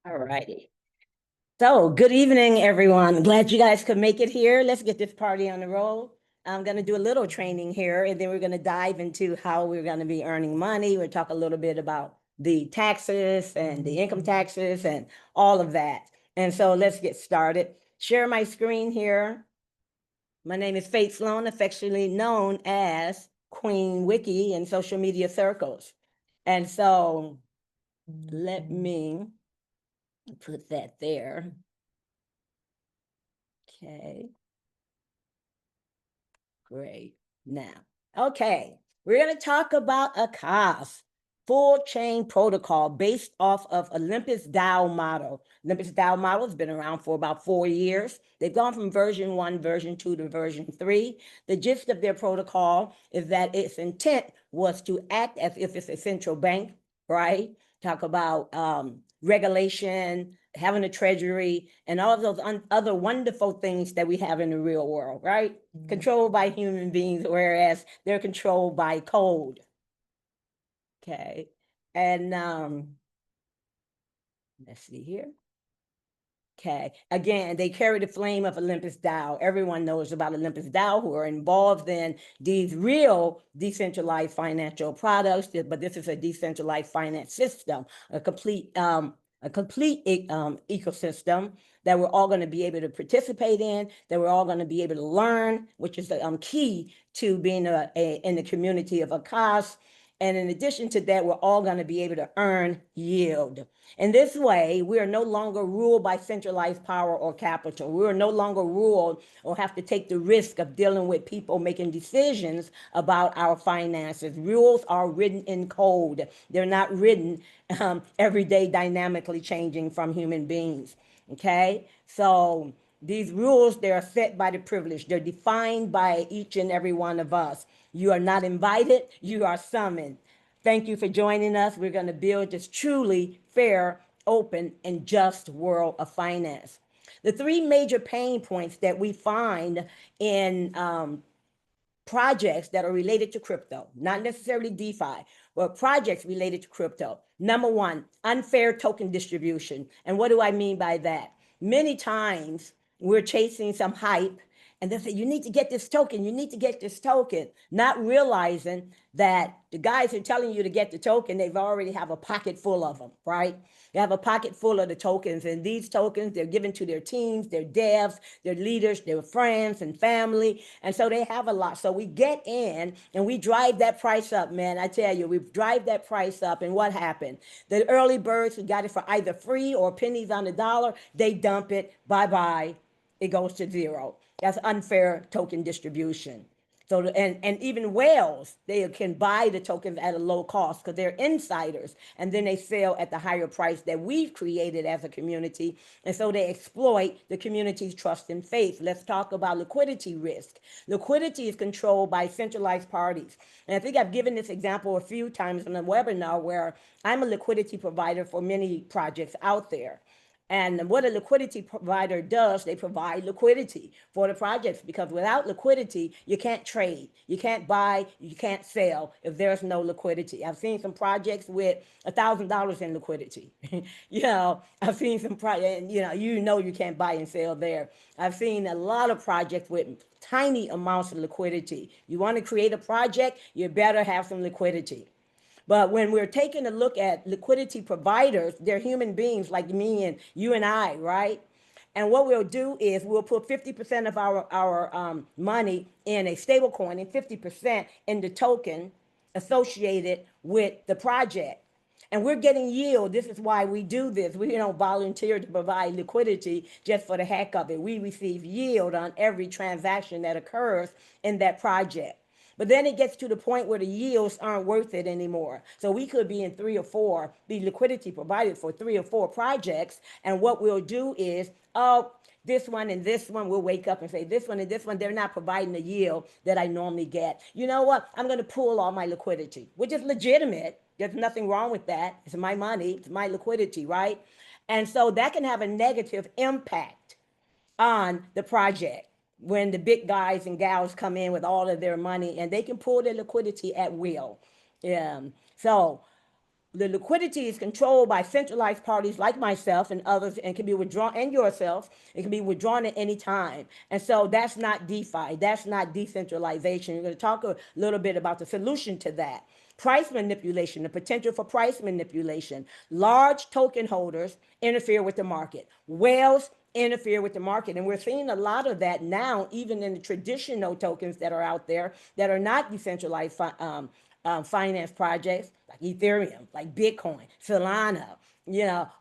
All righty. So, good evening, everyone. Glad you guys could make it here. Let's get this party on the road. I'm going to do a little training here, and then we're going to dive into how we're going to be earning money. We'll talk a little bit about the taxes and the income taxes and all of that. And so let's get started. Share my screen here. My name is Faith Sloan, affectionately known as Queen Wiki in social media circles. And so let me put that there. Okay, great. Now, okay, we're going to talk about AKAS, full chain protocol based off of Olympus DAO model. Olympus DAO model has been around for about 4 years. They've gone from version 1, version 2 to version 3. The gist of their protocol is that its intent was to act as if it's a central bank, right? Talk about regulation, having a treasury, and all of those other wonderful things that we have in the real world, right? Controlled by human beings, whereas they're controlled by code. Okay. And let's see here. Okay. Again, they carry the flame of Olympus DAO. Everyone knows about Olympus DAO who are involved in these real decentralized financial products, but this is a decentralized finance system, a complete ecosystem that we're all going to be able to participate in, that we're all going to be able to learn, which is the key to being in the community of AKAS. And in addition to that, we're all going to be able to earn yield. In this way, we are no longer ruled by centralized power or capital. We are no longer ruled or have to take the risk of dealing with people making decisions about our finances. Rules are written in code. They're not written every day dynamically changing from human beings. Okay? So these rules, they are set by the privileged. They're defined by each and every one of us. You are not invited, you are summoned. Thank you for joining us. We're going to build this truly fair, open, and just world of finance. The 3 major pain points that we find in projects that are related to crypto, not necessarily DeFi, but projects related to crypto. Number 1, unfair token distribution. And what do I mean by that? Many times we're chasing some hype and they say, you need to get this token, you need to get this token, not realizing that the guys who are telling you to get the token, they've already have a pocket full of them, right? They have a pocket full of the tokens, and these tokens, they're given to their teams, their devs, their leaders, their friends and family, and so they have a lot. So we get in and we drive that price up, man. I tell you, we drive that price up, and what happened? The early birds who got it for either free or pennies on the dollar, they dump it, bye-bye, it goes to zero. That's unfair token distribution. So, and even whales, they can buy the tokens at a low cost because they're insiders, and then they sell at the higher price that we've created as a community. And so they exploit the community's trust and faith. Let's talk about liquidity risk. Liquidity is controlled by centralized parties. And I think I've given this example a few times in the webinar where I'm a liquidity provider for many projects out there. And what a liquidity provider does, they provide liquidity for the projects, because without liquidity, you can't trade, you can't buy, you can't sell if there's no liquidity. I've seen some projects with $1,000 in liquidity. I've seen some projects, you can't buy and sell there. I've seen a lot of projects with tiny amounts of liquidity. You want to create a project, you better have some liquidity. But when we're taking a look at liquidity providers, they're human beings like me and you and I, right? And what we'll do is we'll put 50% of our money in a stable coin and 50% in the token associated with the project. And we're getting yield. This is why we do this. We don't volunteer to provide liquidity just for the heck of it. We receive yield on every transaction that occurs in that project. But then it gets to the point where the yields aren't worth it anymore. So we could be in 3 or 4, be liquidity provided for 3 or 4 projects. And what we'll do is, this one and this one, we'll wake up and say, this one and this one, they're not providing the yield that I normally get. You know what? I'm going to pool all my liquidity, which is legitimate. There's nothing wrong with that. It's my money, it's my liquidity, right? And so that can have a negative impact on the project when the big guys and gals come in with all of their money and they can pull their liquidity at will. So The liquidity is controlled by centralized parties like myself and others, and can be withdrawn, and yourself. It can be withdrawn at any time. And so that's not DeFi. That's not decentralization. We're going to talk a little bit about the solution to that. Price manipulation, the potential for price manipulation. Large token holders interfere with the market. Whales interfere with the market. And we're seeing a lot of that now, even in the traditional tokens that are out there that are not decentralized finance projects like Ethereum, like Bitcoin, Solana.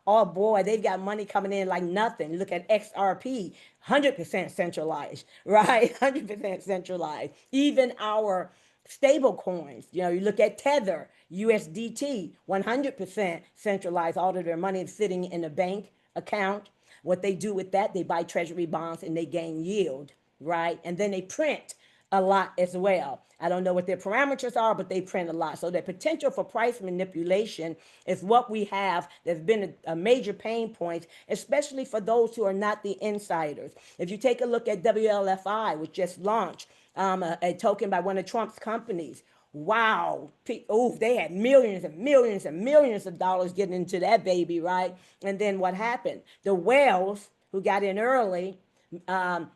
Oh boy, they've got money coming in like nothing. Look at XRP, 100% centralized, right? 100% centralized. Even our stable coins, you look at Tether, USDT, 100% centralized. All of their money is sitting in a bank account. What they do with that, they buy treasury bonds and they gain yield, right? And then they print a lot as well. I don't know what their parameters are, but they print a lot. So the potential for price manipulation is what we have. There's been a major pain point, especially for those who are not the insiders. If you take a look at WLFI, which just launched a token by one of Trump's companies. Wow. Oh, they had millions and millions and millions of dollars getting into that baby, right? And then what happened? The whales who got in early,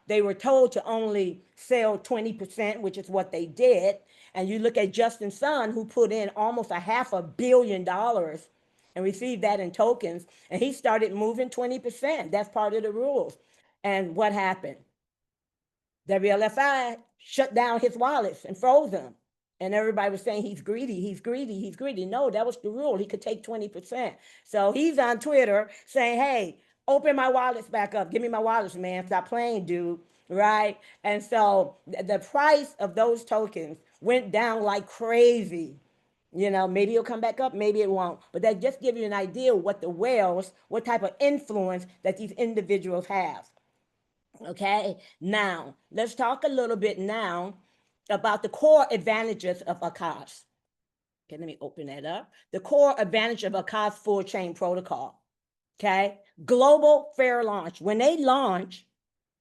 they were told to only sell 20%, which is what they did. And you look at Justin Sun, who put in almost $500 million and received that in tokens, and he started moving 20%. That's part of the rules. And what happened? WLFI shut down his wallets and froze them. And everybody was saying he's greedy, he's greedy, he's greedy. No, that was the rule. He could take 20%. So he's on Twitter saying, hey, open my wallets back up. Give me my wallets, man. Stop playing, dude. Right? And so the price of those tokens went down like crazy. Maybe it'll come back up, maybe it won't. But that just gives you an idea what the whales, what type of influence that these individuals have. Okay, now let's talk a little bit now about the core advantages of AKAS. Okay, let me open that up. The core advantage of AKAS full chain protocol. Okay, global fair launch. When they launch,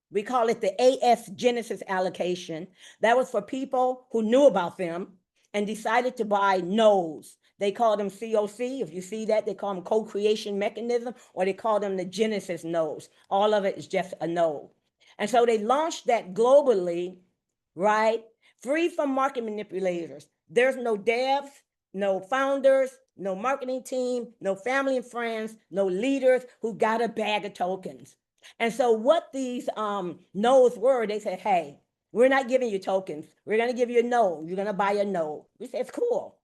we call it the LGNS allocation. That was for people who knew about them and decided to buy nodes. They call them COC. If you see that, they call them co-creation mechanism, or they call them the Genesis nodes. All of it is just a node. And so they launched that globally, right? Free from market manipulators. There's no devs, no founders, no marketing team, no family and friends, no leaders who got a bag of tokens. And so what these nodes were, they said, hey, we're not giving you tokens. We're going to give you a node. You're going to buy a node. We said, it's cool.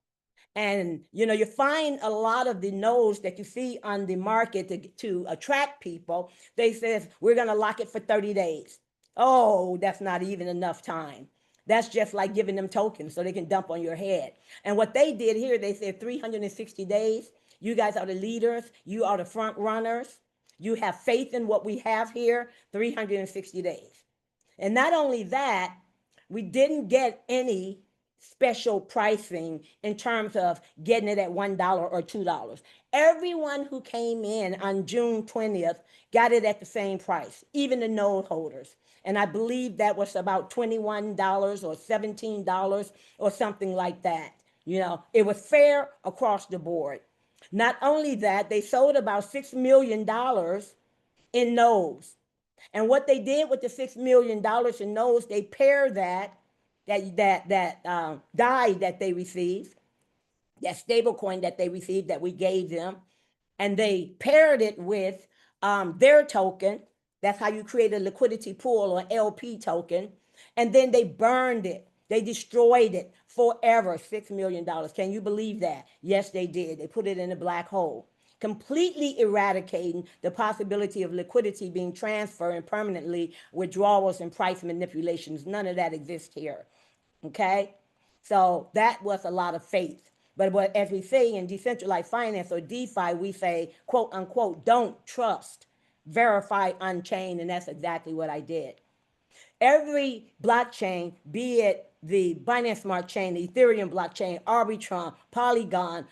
And you find a lot of the nodes that you see on the market to attract people. They says, we're going to lock it for 30 days. Oh, that's not even enough time. That's just like giving them tokens so they can dump on your head. And what they did here, they said 360 days. You guys are the leaders. You are the front runners. You have faith in what we have here, 360 days. And not only that, we didn't get any special pricing in terms of getting it at $1 or $2. Everyone who came in on June 20th got it at the same price, even the node holders. And I believe that was about $21 or $17 or something like that. It was fair across the board. Not only that, they sold about $6 million in nodes. And what they did with the $6 million in nodes, they paired that DAI that they received, that stable coin that they received that we gave them, and they paired it with their token. That's how you create a liquidity pool or LP token. And then they burned it. They destroyed it forever, $6 million. Can you believe that? Yes, they did. They put it in a black hole, completely eradicating the possibility of liquidity being transferred and permanently withdrawals and price manipulations. None of that exists here. Okay, so that was a lot of faith. But as we say in decentralized finance or DeFi, we say, quote unquote, don't trust, verify on-chain, and that's exactly what I did. Every blockchain, be it the Binance Smart Chain, the Ethereum blockchain, Arbitrum, Polygon,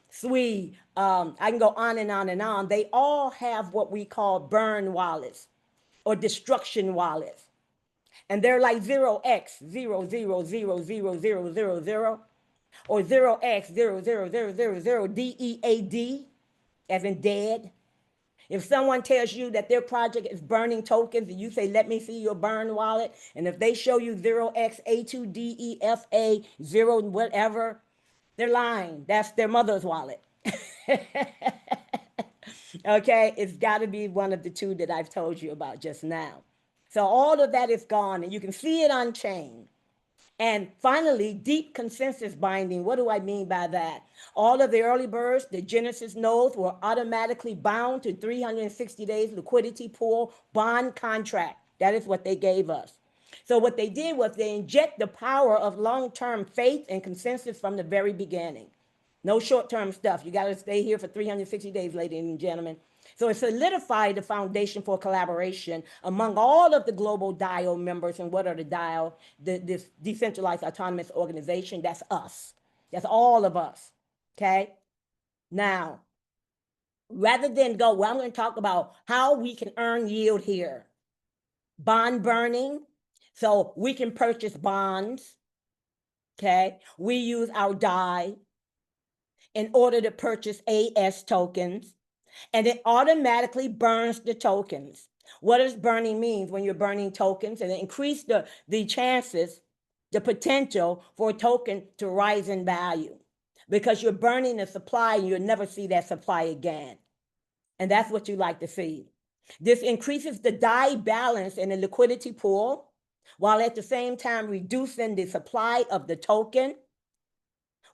Sui, I can go on and on and on. They all have what we call burn wallets or destruction wallets. And they're like 0x, 0, 0, 0, 0, 0, 0, 0. or 0x000000 DEAD, as in dead. If someone tells you that their project is burning tokens and you say, let me see your burn wallet, and if they show you 0xA2DEFA 0 whatever, they're lying. That's their mother's wallet. Okay, it's got to be one of the two that I've told you about just now. So all of that is gone, and you can see it on chain. And finally, deep consensus binding. What do I mean by that? All of the early birds, the Genesis nodes, were automatically bound to 360 days liquidity pool bond contract. That is what they gave us. So what they did was they inject the power of long-term faith and consensus from the very beginning. No short-term stuff. You got to stay here for 360 days, ladies and gentlemen. So it solidified the foundation for collaboration among all of the global DAO members. And what are the DAO? This decentralized autonomous organization. That's us. That's all of us. Okay? Now, rather than go, well, I'm going to talk about how we can earn yield here. Bond burning. So we can purchase bonds. Okay? We use our DAI in order to purchase AS tokens, and it automatically burns the tokens. What does burning mean? When you're burning tokens, and it increase the chances, the potential for a token to rise in value, because you're burning the supply and you'll never see that supply again. And that's what you like to see. This increases the DAI balance in the liquidity pool, while at the same time reducing the supply of the token,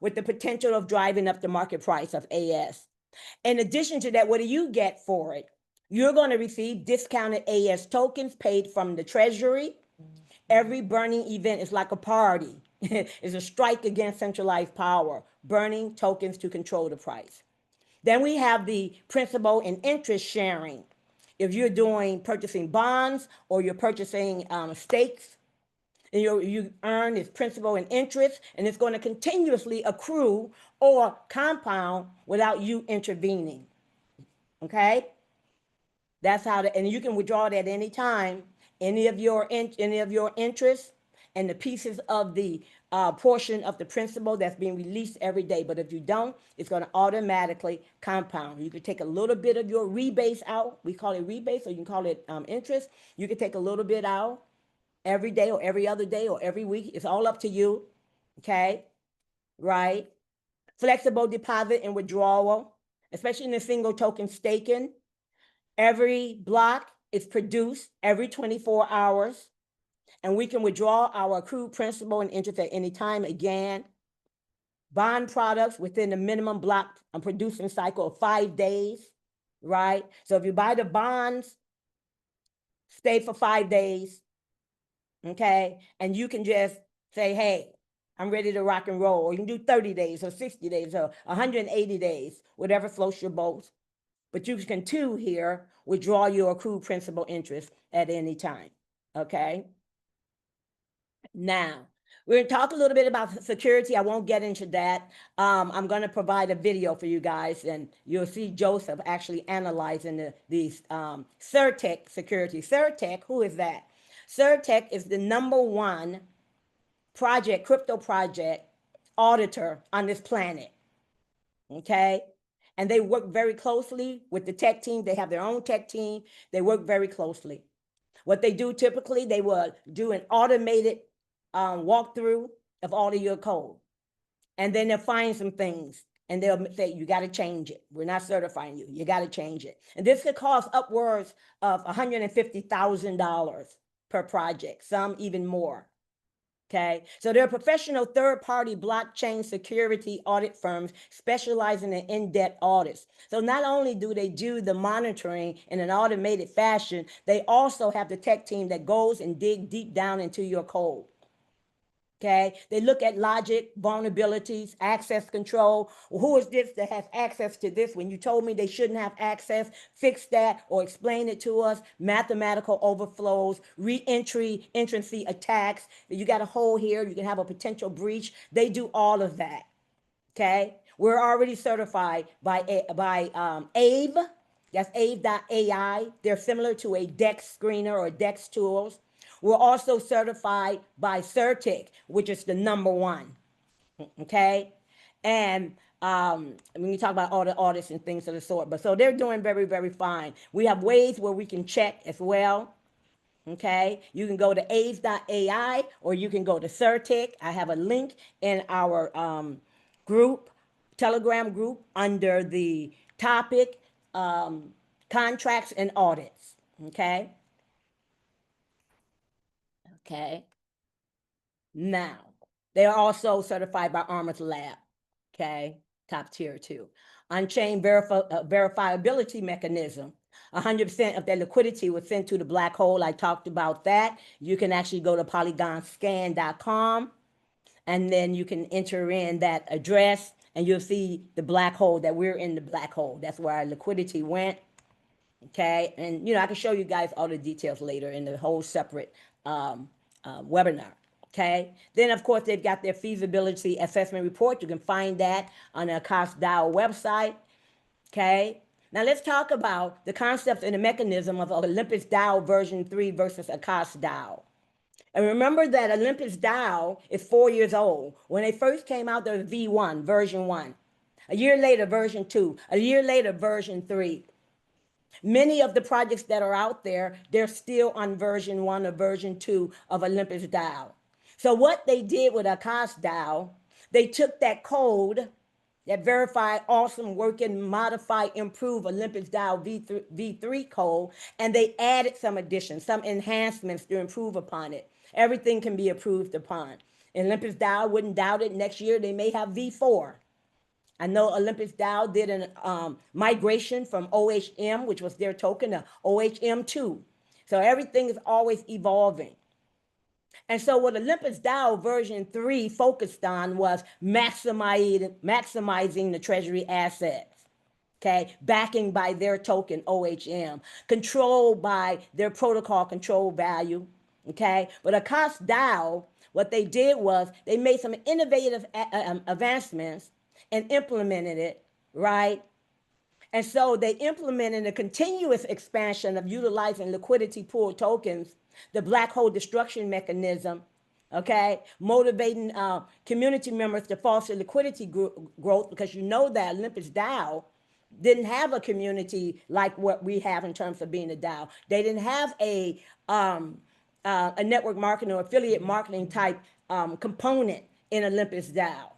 with the potential of driving up the market price of AS. In addition to that, what do you get for it? You're going to receive discounted AS tokens paid from the treasury. Every burning event is like a party. It's a strike against centralized power, burning tokens to control the price. Then we have the principal and interest sharing. If you're doing purchasing bonds or you're purchasing stakes, and you earn its principal and interest, and it's going to continuously accrue or compound without you intervening. Okay? That's how and you can withdraw it at any time. Any of your interest and the pieces of the portion of the principal that's being released every day. But if you don't, it's going to automatically compound. You could take a little bit of your rebase out. We call it rebase, or you can call it interest. You could take a little bit out every day or every other day or every week. It's all up to you. Okay? Right? Flexible deposit and withdrawal, especially in the single token staking. Every block is produced every 24 hours, and we can withdraw our accrued principal and interest at any time. Again, bond products within the minimum block producing cycle of 5 days, right? So if you buy the bonds, stay for 5 days, okay? And you can just say, hey, I'm ready to rock and roll. Or you can do 30 days or 60 days or 180 days, whatever floats your boat. But you can too here withdraw your accrued principal interest at any time, okay? Now, we're going to talk a little bit about security. I won't get into that. I'm going to provide a video for you guys, and you'll see Joseph actually analyzing these Certec security. Certec, who is that? Certec is the #1 project, crypto project auditor on this planet, okay? And they work very closely with the tech team. They have their own tech team. They work very closely. What they do typically, they will do an automated walkthrough of all of your code. And then they'll find some things and they'll say, you got to change it. We're not certifying you. You got to change it. And this could cost upwards of $150,000 per project, some even more. Okay, so they're professional third-party blockchain security audit firms specializing in in-depth audits. So not only do they do the monitoring in an automated fashion, they also have the tech team that goes and dig deep down into your code. Okay, they look at logic, vulnerabilities, access control. Well, who is this that has access to this when you told me they shouldn't have access? Fix that or explain it to us. Mathematical overflows, re-entry, entrancy attacks. You got a hole here, you can have a potential breach. They do all of that. Okay, we're already certified by AVE. That's AVE.ai. They're similar to a DEX screener or DEX tools. We're also certified by Certec, which is the #1, okay? And when you talk about all the artists and things of the sort, but so they're doing very, very fine. We have ways where we can check as well. Okay, you can go to AIDS.ai or you can go to Certic. I have a link in our group, Telegram group, under the topic contracts and audits. Okay. Okay. Now, they are also certified by Armor's Lab. Okay. Top tier too. Unchained verifiability mechanism. 100% of their liquidity was sent to the black hole. I talked about that. You can actually go to polygonscan.com and then you can enter in that address and you'll see the black hole that we're in the black hole. That's where our liquidity went. Okay. And, I can show you guys all the details later in the whole separate webinar. Okay. Then, of course, they've got their feasibility assessment report. You can find that on the AKAS DAO website. Okay. Now let's talk about the concepts and the mechanism of Olympus DAO version 3 versus AKAS DAO. And remember that Olympus DAO is 4 years old. When they first came out, there was V1, version 1. A year later, version 2. A year later, version 3. Many of the projects that are out there, they're still on version 1 or version 2 of Olympus DAO. So what they did with AKAS DAO, they took that code that verified, awesome, working, modify, improve Olympus DAO V3 code, and they added some additions, some enhancements to improve upon it. Everything can be improved upon. Olympus DAO, wouldn't doubt it, next year they may have V4. I know Olympus DAO did a migration from OHM, which was their token, to OHM2. So everything is always evolving. And so what Olympus DAO version 3 focused on was maximizing the treasury assets. Okay, backing by their token OHM, controlled by their protocol control value. Okay, but AKAS DAO, what they did was they made some innovative advancements and implemented it, right? And so they implemented a continuous expansion of utilizing liquidity pool tokens, the black hole destruction mechanism, okay, motivating community members to foster liquidity growth, because you know that Olympus DAO didn't have a community like what we have in terms of being a DAO. They didn't have a network marketing or affiliate marketing type component in Olympus DAO.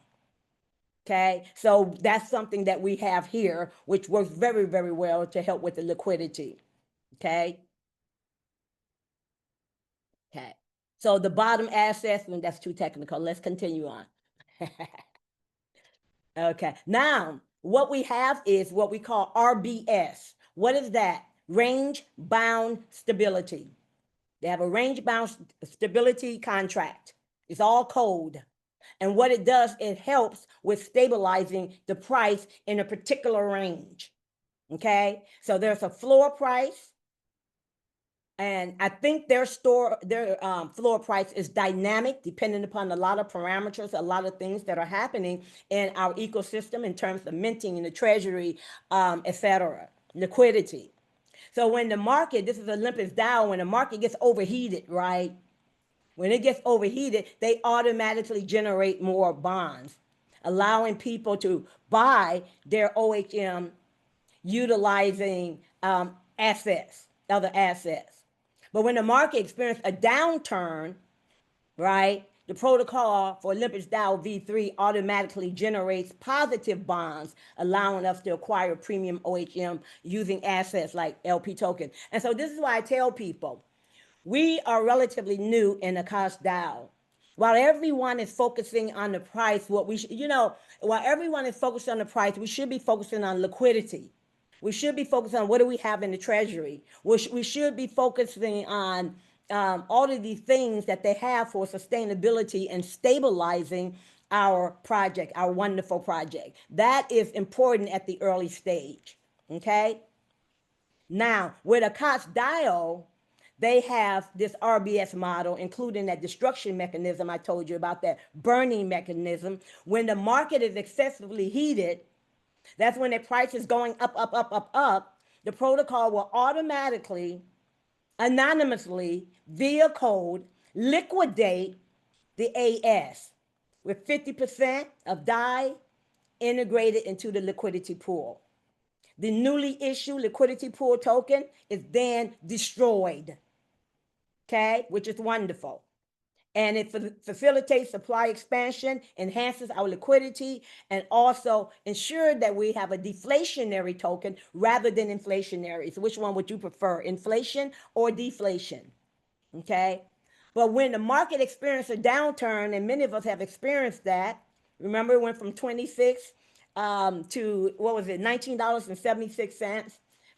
Okay, so that's something that we have here, which works very, very well to help with the liquidity. Okay. Okay. So the bottom assets, and that's too technical. Let's continue on. Okay. Now, what we have is what we call RBS. What is that? Range bound stability. They have a range bound stability contract. It's all code. And what it does, it helps with stabilizing the price in a particular range. Okay, so there's a floor price, and I think their floor price is dynamic, depending upon a lot of parameters, a lot of things that are happening in our ecosystem in terms of minting in the treasury, etc., liquidity. So when the market, this is Olympus DAO, when the market gets overheated, right? When it gets overheated, they automatically generate more bonds, allowing people to buy their OHM utilizing assets, other assets. But when the market experiences a downturn, right, the protocol for Olympus DAO V3 automatically generates positive bonds, allowing us to acquire premium OHM using assets like LP token. And so this is why I tell people, we are relatively new in the AKAS DAO. While everyone is focusing on the price, while everyone is focused on the price, we should be focusing on liquidity. We should be focusing on what do we have in the treasury. We should be focusing on all of these things that they have for sustainability and stabilizing our project, our wonderful project. That is important at the early stage. Okay. Now, with AKAS DAO, they have this RBS model, including that destruction mechanism I told you about, that burning mechanism. When the market is excessively heated, that's when the price is going up, up, up, up, up. The protocol will automatically, anonymously, via code, liquidate the AS with 50% of DAI integrated into the liquidity pool. The newly issued liquidity pool token is then destroyed, okay, which is wonderful. And it facilitates supply expansion, enhances our liquidity, and also ensures that we have a deflationary token rather than inflationary. So which one would you prefer, inflation or deflation? Okay. But when the market experienced a downturn, and many of us have experienced that, remember it went from 26 to, what was it, $19.76.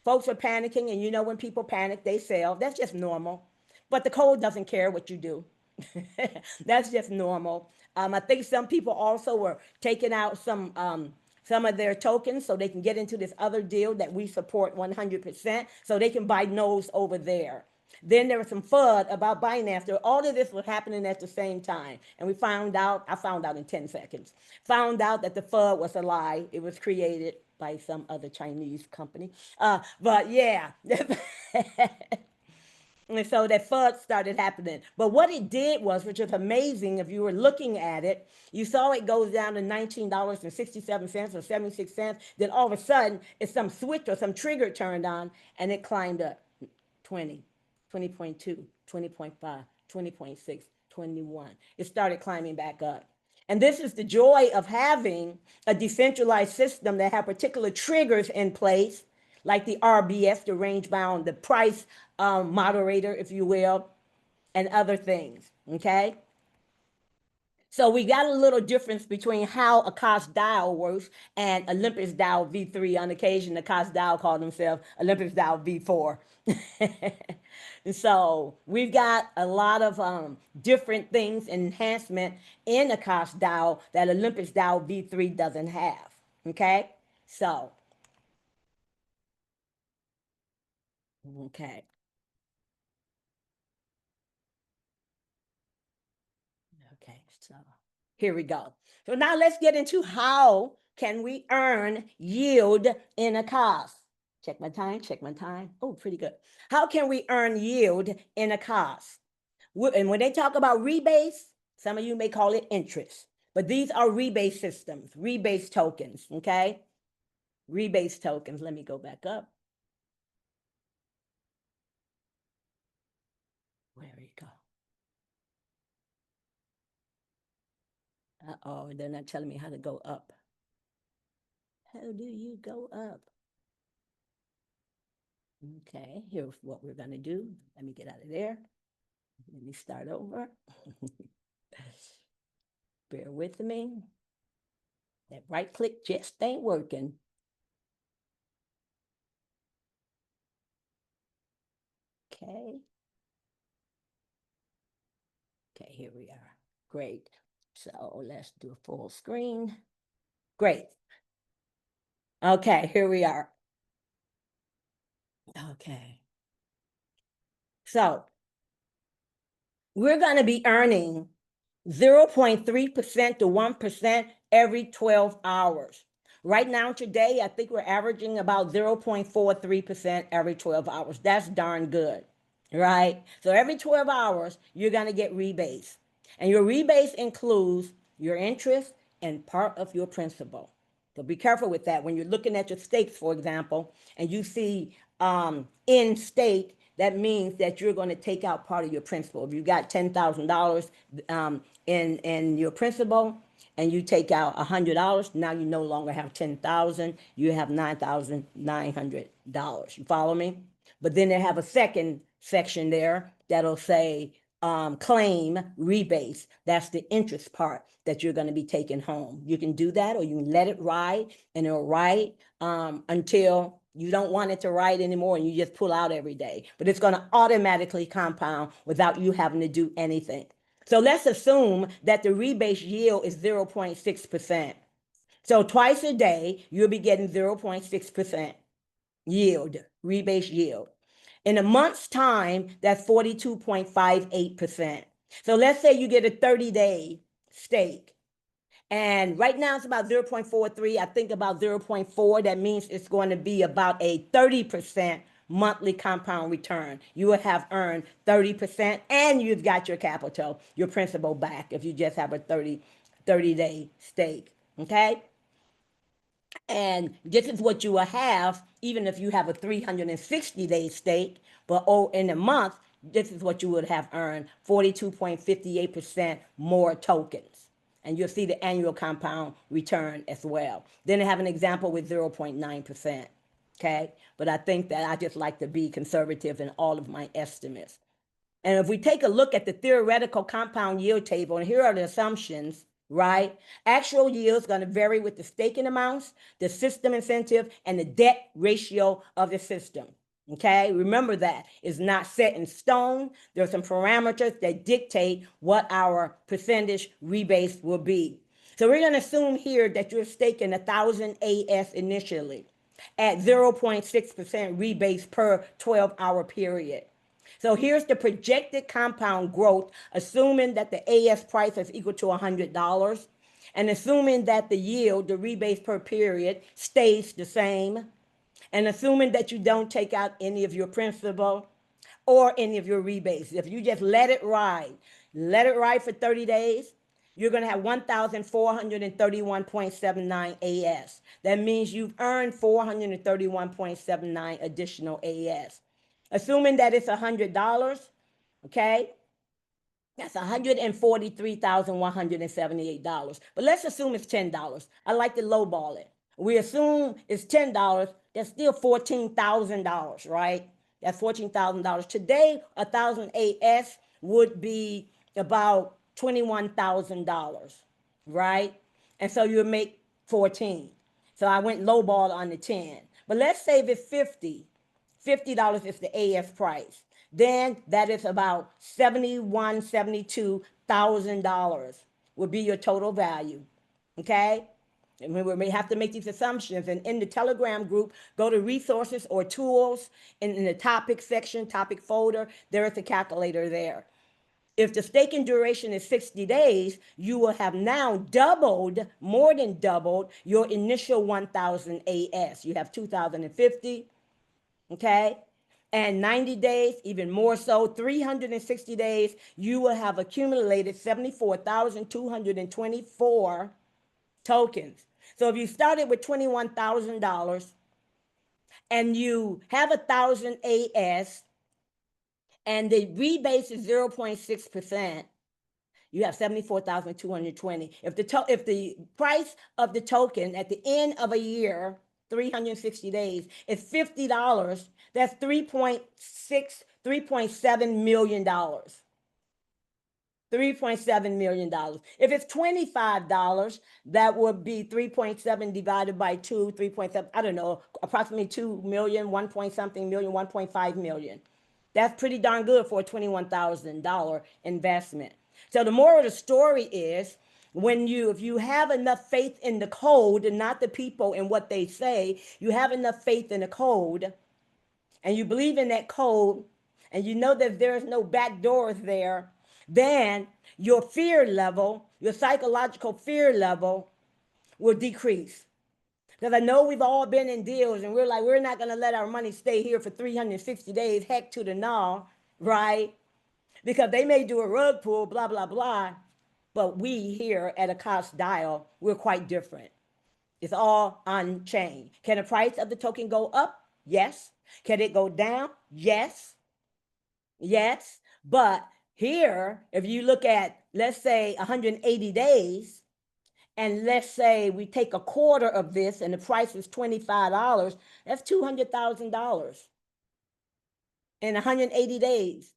Folks are panicking, and you know when people panic, they sell. That's just normal. But the code doesn't care what you do. That's just normal. I think some people also were taking out some of their tokens so they can get into this other deal that we support 100%, so they can buy nodes over there. Then there was some FUD about Binance. All of this was happening at the same time. And we found out, I found out in 10 seconds, found out that the FUD was a lie. It was created by some other Chinese company. But yeah. And so that FUD started happening. But what it did was, which is amazing, if you were looking at it, you saw it goes down to $19.67 or 76 cents. Then all of a sudden, it's some switch or some trigger turned on, and it climbed up 20, 20.2, 20.5, 20.6, 21. It started climbing back up. And this is the joy of having a decentralized system that have particular triggers in place, like the RBS, the range bound, the price moderator, if you will, and other things, okay? So we got a little difference between how AKAS DAO works and Olympus DAO V3. On occasion, AKAS DAO called themselves Olympus DAO V4. And so we've got a lot of different things, enhancement in AKAS DAO that Olympus DAO V3 doesn't have, okay? So, okay. Okay, so here we go. So now let's get into how can we earn yield in AKAS. Check my time, check my time. Oh, pretty good. How can we earn yield in AKAS? And when they talk about rebates, some of you may call it interest, but these are rebate systems, rebate tokens, okay? Rebate tokens. Let me go back up. Where we go. Uh-oh, they're not telling me how to go up. How do you go up? Okay, here's what we're going to do. Let me get out of there. Let me start over. Bear with me. That right click just ain't working. Okay. Okay, here we are. Great. So let's do a full screen. Great. Okay, here we are. Okay. So we're going to be earning 0.3% to 1% every 12 hours. Right now, today, I think we're averaging about 0.43% every 12 hours. That's darn good, right? So every 12 hours, you're going to get rebates. And your rebates includes your interest and part of your principal. So be careful with that. When you're looking at your stakes, for example, and you see in stake, that means that you're going to take out part of your principal. If you got $10,000 in your principal and you take out $100, now you no longer have $10,000. You have $9,900. You follow me? But then they have a second section there that'll say claim rebates. That's the interest part that you're going to be taking home. You can do that, or you can let it ride, and it'll ride until you don't want it to ride anymore and you just pull out every day. But it's going to automatically compound without you having to do anything. So let's assume that the rebate yield is 0.6%. So twice a day, you'll be getting 0.6% yield, rebate yield. In a month's time, that's 42.58%. So let's say you get a 30-day stake. And right now it's about 0.43. I think about 0.4. That means it's going to be about a 30% monthly compound return. You would have earned 30%, and you've got your capital, your principal back, if you just have a 30-day stake. Okay? And this is what you will have, even if you have a 360-day stake, but in a month, this is what you would have earned, 42.58% more tokens. And you'll see the annual compound return as well. Then I have an example with 0.9%. Okay, but I think that I just like to be conservative in all of my estimates. And if we take a look at the theoretical compound yield table, and here are the assumptions, right? Actual yield is going to vary with the staking amounts, the system incentive, and the debt ratio of the system. Okay, remember that it's not set in stone. There are some parameters that dictate what our percentage rebase will be. So we're going to assume here that you're staking 1,000 AS initially at 0.6% rebase per 12-hour period. So here's the projected compound growth, assuming that the AS price is equal to $100, and assuming that the yield, the rebase per period, stays the same, and assuming that you don't take out any of your principal or any of your rebates. If you just let it ride for 30 days, you're going to have 1,431.79 AS. That means you've earned 431.79 additional AS. Assuming that it's $100, okay, that's $143,178. But let's assume it's $10. I like to lowball it. We assume it's $10. That's still $14,000, right? That's $14,000. Today, 1,000 AS would be about $21,000, right? And so you make 14. So I went lowball on the 10. But let's say if it's 50. $50 is the AS price. Then that is about $72,000 would be your total value. Okay? And we may have to make these assumptions. And in the Telegram group, go to resources or tools. And in the topic section, topic folder, there is a calculator there. If the staking duration is 60 days, you will have now doubled, more than doubled, your initial 1,000 AS. You have 2,050. Okay, and 90 days, even more so, 360 days, you will have accumulated 74,224 tokens. So if you started with $21,000 and you have 1,000 AS and the rebase is 0.6%, you have 74,220. If the price of the token at the end of a year, 360 days, is $50, that's $3.7 million. $3.7 million. If it's $25, that would be 3.7 divided by 2, 3.7, I don't know, approximately 2 million, 1 point something million, 1.5 million. That's pretty darn good for a $21,000 investment. So the moral of the story is, if you have enough faith in the code and not the people and what they say, you have enough faith in the code and you believe in that code and you know that there's no back doors there, then your fear level, your psychological fear level will decrease. Because I know we've all been in deals and we're like, we're not going to let our money stay here for 360 days, heck to the no, right? Because they may do a rug pull, blah, blah, blah. But we here at AKAS DAO, we're quite different. It's all on chain. Can the price of the token go up? Yes. Can it go down? Yes. Yes. But here, if you look at, let's say, 180 days, and let's say we take a quarter of this and the price is $25, that's $200,000 in 180 days.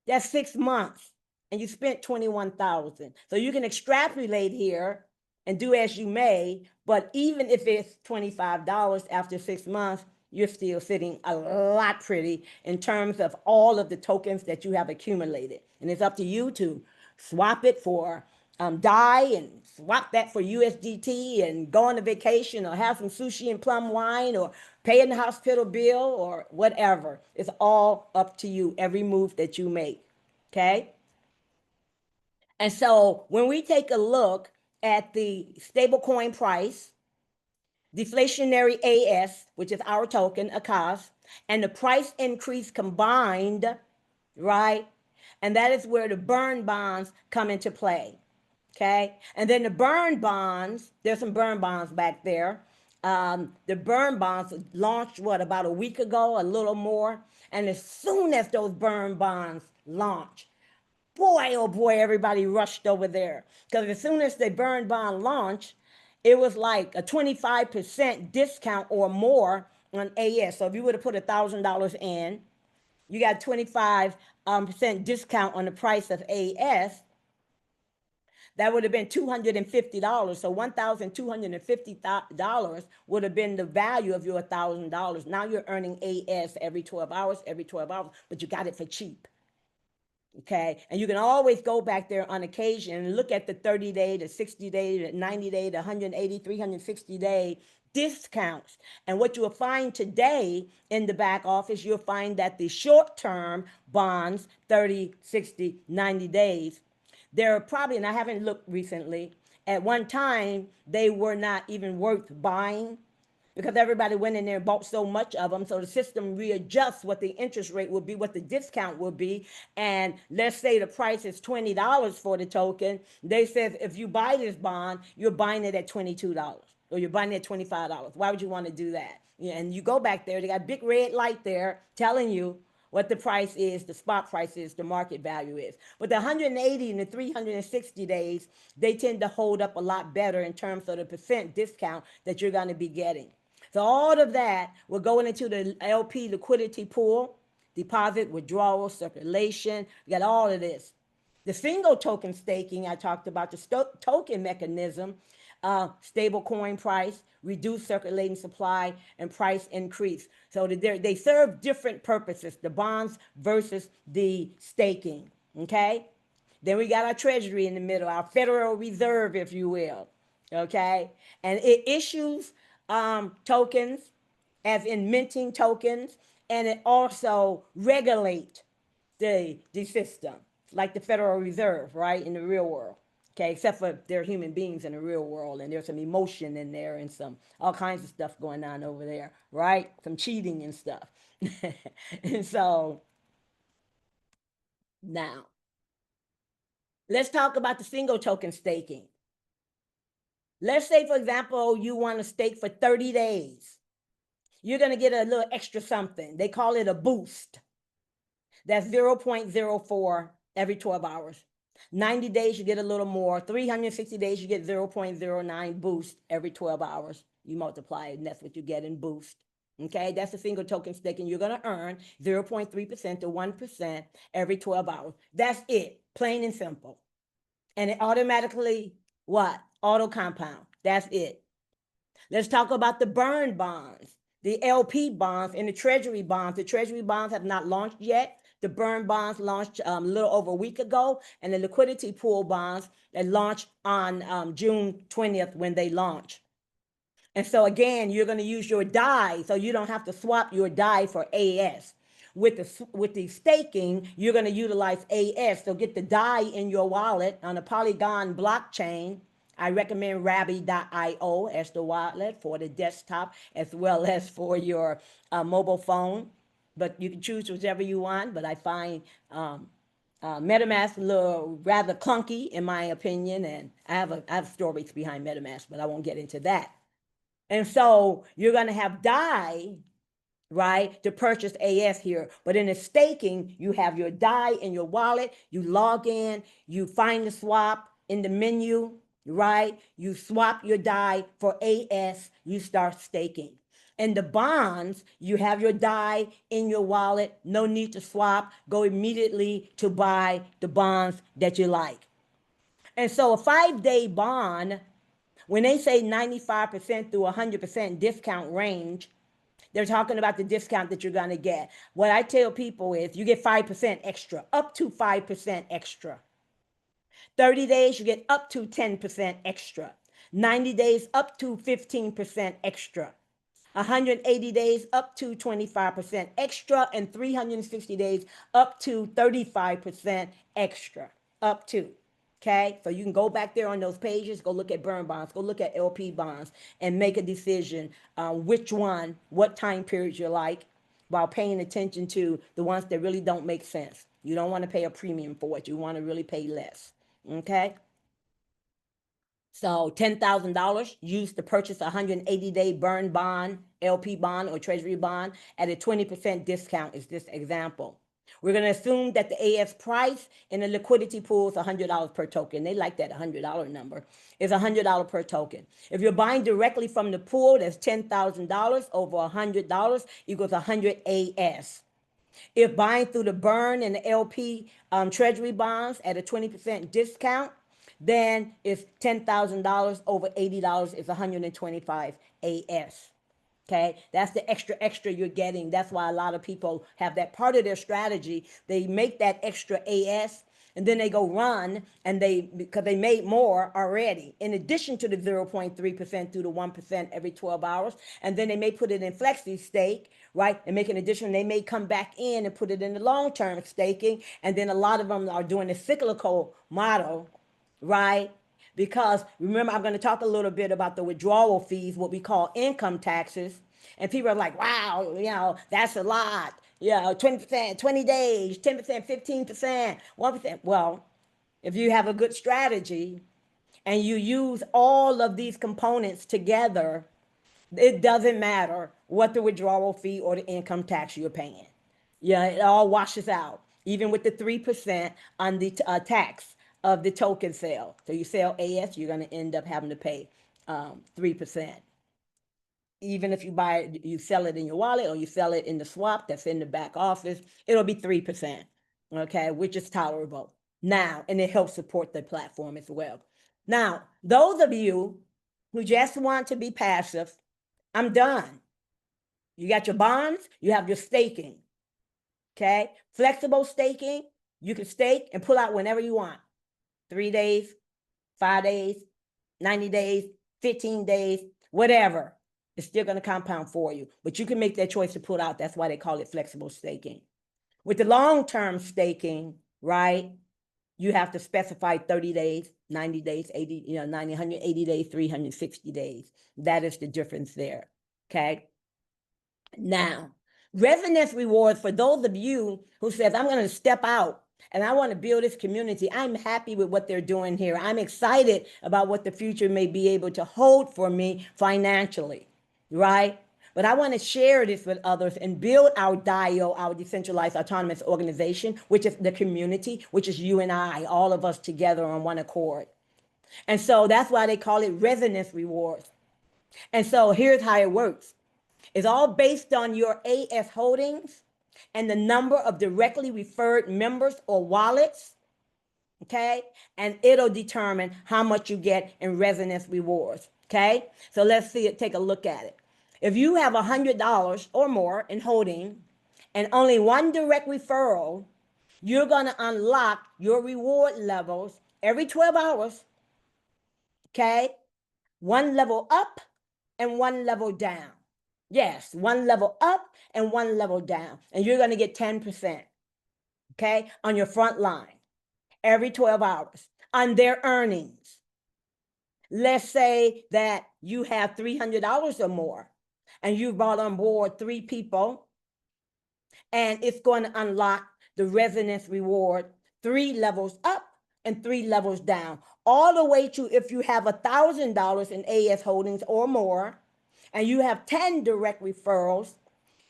That's 6 months. And you spent $21,000. So you can extrapolate here and do as you may, but even if it's $25 after 6 months, you're still sitting a lot pretty in terms of all of the tokens that you have accumulated. And it's up to you to swap it for DAI and swap that for USDT and go on a vacation or have some sushi and plum wine or pay in the hospital bill or whatever. It's all up to you, every move that you make. Okay? And so when we take a look at the stablecoin price, deflationary AS, which is our token, AKAS, and the price increase combined, right? And that is where the burn bonds come into play, okay? And then the burn bonds, there's some burn bonds back there, The burn bonds launched, what, about a week ago, a little more. And as soon as those burn bonds launched, boy, oh boy, everybody rushed over there. Because as soon as the burn bond launched, it was like a 25% discount or more on AS. So if you would have put $1,000 in, you got 25% discount on the price of AS. That would have been $250. So $1,250 would have been the value of your $1,000. Now you're earning AS every 12 hours, but you got it for cheap. Okay, and you can always go back there on occasion and look at the 30-day, the 60-day, the 90-day, the 180, 360-day discounts. And what you'll find today in the back office, you'll find that the short-term bonds, 30, 60, 90 days, they're probably, and I haven't looked recently, at one time, they were not even worth buying because everybody went in there and bought so much of them. So the system readjusts what the interest rate will be, what the discount will be. And let's say the price is $20 for the token. They said if you buy this bond, you're buying it at $22 or you're buying it at $25. Why would you want to do that? Yeah, and you go back there, they got a big red light there telling you what the price is, the spot price is, the market value is. But the 180 and the 360 days, they tend to hold up a lot better in terms of the percent discount that you're going to be getting. So all of that will go into the LP liquidity pool, deposit, withdrawal, circulation. You got all of this. The single token staking, I talked about the token mechanism, stable coin price, reduce circulating supply, and price increase. So they serve different purposes, the bonds versus the staking, okay? Then we got our treasury in the middle, our Federal Reserve, if you will, okay? And it issues tokens, as in minting tokens, and it also regulates the system, like the Federal Reserve, right, in the real world. Okay, except for they're human beings in the real world, and there's some emotion in there and some all kinds of stuff going on over there, right? Some cheating and stuff. And so now, let's talk about the single token staking. Let's say, for example, you want to stake for 30 days. You're going to get a little extra something. They call it a boost. That's 0.04 every 12 hours. 90 days, you get a little more. 360 days, you get 0.09 boost every 12 hours. You multiply it, and that's what you get in boost. Okay, that's a single token staking. You're going to earn 0.3% to 1% every 12 hours. That's it, plain and simple. And it automatically, what? Auto compound. That's it. Let's talk about the burn bonds, the LP bonds, and the treasury bonds. The treasury bonds have not launched yet. The burn bonds launched a little over a week ago, and the liquidity pool bonds that launched on June 20th when they launch. And so again, you're going to use your DAI, so you don't have to swap your DAI for AS. With the staking, you're going to utilize AS. So get the DAI in your wallet on a Polygon blockchain. I recommend Rabby.io as the wallet for the desktop as well as for your mobile phone. But you can choose whichever you want. But I find MetaMask a little rather clunky in my opinion, and I have stories behind MetaMask, but I won't get into that. And so you're going to have DAI, right, to purchase AS here. But in the staking, you have your DAI in your wallet. You log in, you find the swap in the menu, right? You swap your DAI for AS, you start staking. In the bonds, you have your DAI in your wallet, no need to swap, go immediately to buy the bonds that you like. And so a 5-day bond, when they say 95% through 100% discount range, they're talking about the discount that you're going to get. What I tell people is you get 5% extra, up to 5% extra. 30 days, you get up to 10% extra. 90 days, up to 15% extra. 180 days, up to 25% extra. And 360 days, up to 35% extra. Up to. Okay, so you can go back there on those pages, go look at burn bonds, go look at LP bonds, and make a decision which one, what time periods you like, while paying attention to the ones that really don't make sense. You don't want to pay a premium for it. You want to really pay less. Okay? So $10,000 used to purchase a 180-day burn bond, LP bond, or treasury bond at a 20% discount is this example. We're going to assume that the AS price in the liquidity pool is $100 per token. They like that $100 number. It's $100 per token. If you're buying directly from the pool, that's $10,000 over $100 equals 100 AS. If buying through the burn and the LP treasury bonds at a 20% discount, then it's $10,000 over $80 is 125 AS. Okay, that's the extra you're getting. That's why a lot of people have that part of their strategy. They make that extra AS and then they go run and because they made more already, in addition to the 0.3% through the 1% every 12 hours. And then they may put it in flexi stake, right? And make an addition. They may come back in and put it in the long-term staking. And then a lot of them are doing the cyclical model, right? Because remember, I'm going to talk a little bit about the withdrawal fees, what we call income taxes. And people are like, wow, that's a lot. 20%, 20 days, 10%, 15%, 1%. Well, if you have a good strategy and you use all of these components together, it doesn't matter what the withdrawal fee or the income tax you're paying. It all washes out, even with the 3% on the tax of the token sale. So you sell AS, you're going to end up having to pay 3%. Even if you sell it in your wallet or you sell it in the swap that's in the back office, it'll be 3%, okay, which is tolerable now, and it helps support the platform as well. Now, those of you who just want to be passive, I'm done. You got your bonds, you have your staking, okay? Flexible staking, you can stake and pull out whenever you want. 3 days, 5 days, 90 days, 15 days, whatever. It's still going to compound for you, but you can make that choice to pull out. That's why they call it flexible staking. With the long-term staking, right, you have to specify 30 days, 90 days, 80, 90, 180 days, 360 days. That is the difference there, okay? Now, resonance rewards for those of you who says, I'm going to step out and I want to build this community. I'm happy with what they're doing here. I'm excited about what the future may be able to hold for me financially, right? But I want to share this with others and build our DAO, our decentralized autonomous organization, which is the community, which is you and I, all of us together on one accord. And so that's why they call it resonance rewards. And so here's how it works. It's all based on your AS holdings and the number of directly referred members or wallets, okay? And it'll determine how much you get in resonance rewards, okay? So let's see it, take a look at it. If you have $100 or more in holding and only one direct referral, you're gonna unlock your reward levels every 12 hours, okay? One level up and one level down. Yes, one level up and one level down. And you're going to get 10%, okay, on your front line every 12 hours on their earnings. Let's say that you have $300 or more and you brought on board 3 people, and it's going to unlock the resonance reward 3 levels up and 3 levels down, all the way to if you have $1,000 in AS holdings or more, and you have 10 direct referrals,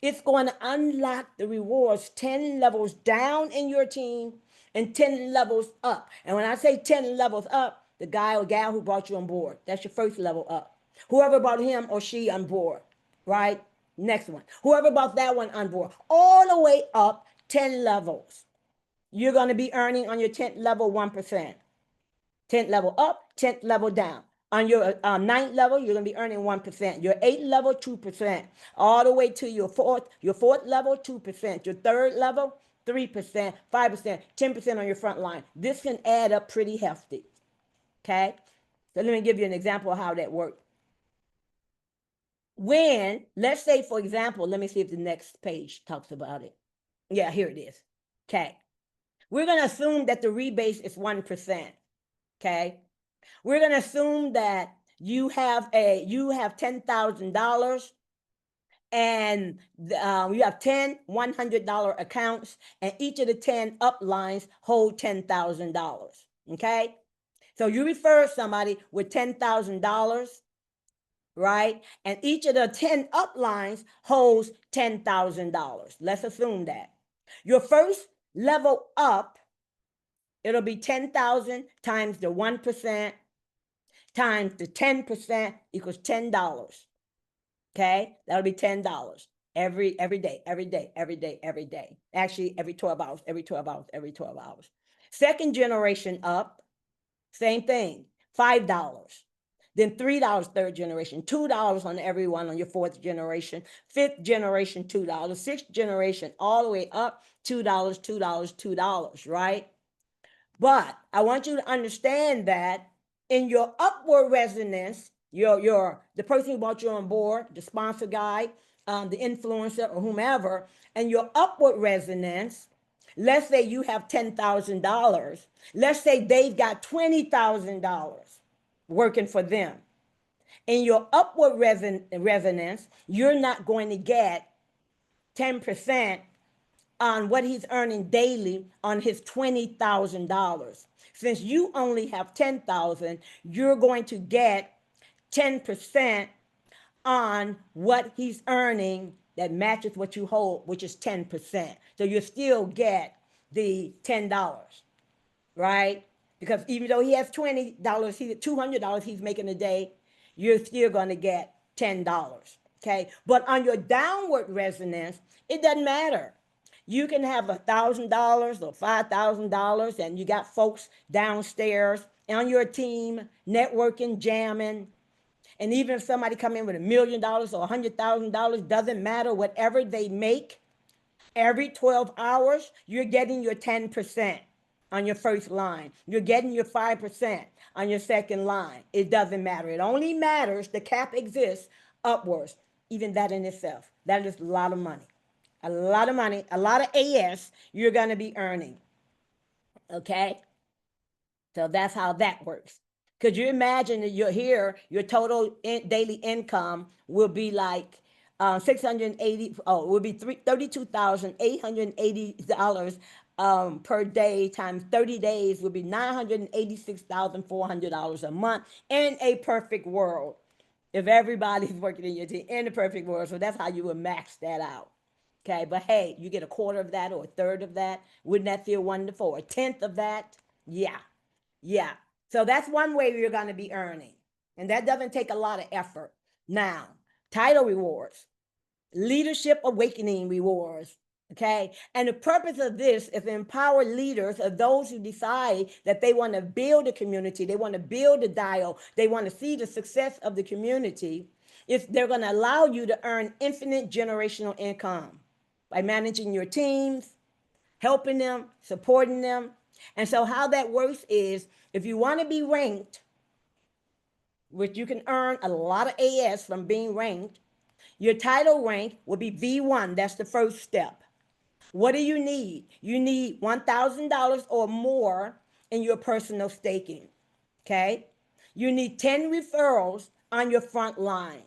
it's going to unlock the rewards 10 levels down in your team and 10 levels up. And when I say 10 levels up, the guy or gal who brought you on board, that's your first level up. Whoever brought him or she on board, right? Next one. Whoever brought that one on board, all the way up 10 levels. You're going to be earning on your 10th level 1%. 10th level up, 10th level down. On your 9th level, you're going to be earning 1%. Your 8th level, 2%. All the way to your fourth level, 2%. Your 3rd level, 3%, 5%, 10% on your front line. This can add up pretty hefty, okay? So let me give you an example of how that works. When, let's say, for example, let me see if the next page talks about it. Yeah, here it is, okay? We're going to assume that the rebase is 1%, okay? We're going to assume that you have $10,000 and you have 10 $100 accounts, and each of the 10 uplines hold $10,000, okay? So you refer somebody with $10,000, right? And each of the 10 uplines holds $10,000. Let's assume that. Your first level up, it'll be 10,000 times the 1% times the 10% equals $10. Okay, that'll be $10 every day, every day, every day, every day. Actually, every 12 hours, every 12 hours, every 12 hours. Second generation up, same thing, $5. Then $3 third generation, $2 on every one on your fourth generation, fifth generation, $2, sixth generation, all the way up, $2, $2, $2, right? But I want you to understand that in your upward resonance, the person who brought you on board, the sponsor guy, the influencer or whomever, and your upward resonance, let's say you have $10,000. Let's say they've got $20,000 working for them. In your upward resonance, you're not going to get 10% on what he's earning daily on his $20,000. Since you only have 10,000, you're going to get 10% on what he's earning that matches what you hold, which is 10%. So you still get the $10, right? Because even though he has $20, $200 he's making a day, you're still going to get $10, okay? But on your downward resonance, it doesn't matter. You can have $1,000 or $5,000, and you got folks downstairs on your team networking, jamming. And even if somebody come in with $1 million or $100,000, doesn't matter. Whatever they make, every 12 hours, you're getting your 10% on your first line. You're getting your 5% on your second line. It doesn't matter. It only matters, the cap exists upwards. Even that in itself, that is a lot of money. A lot of money, a lot of AS you're going to be earning. Okay? So that's how that works. Could you imagine that you're here, your total daily income will be like 680, will be $32,880 per day times 30 days will be $986,400 a month in a perfect world. If everybody's working in your team in a perfect world. So that's how you would max that out. Okay, but hey, you get a quarter of that or a third of that. Wouldn't that feel wonderful? Or a tenth of that? Yeah, yeah. So that's one way you're going to be earning. And that doesn't take a lot of effort. Now, title rewards, leadership awakening rewards. Okay, and the purpose of this is to empower leaders of those who decide that they want to build a community, they want to build a DAO, they want to see the success of the community. If they're going to allow you to earn infinite generational income by managing your teams, helping them, supporting them. And so how that works is if you want to be ranked, which you can earn a lot of AS from being ranked, your title rank will be V1. That's the first step. What do you need? You need $1,000 or more in your personal staking, okay? You need 10 referrals on your front line,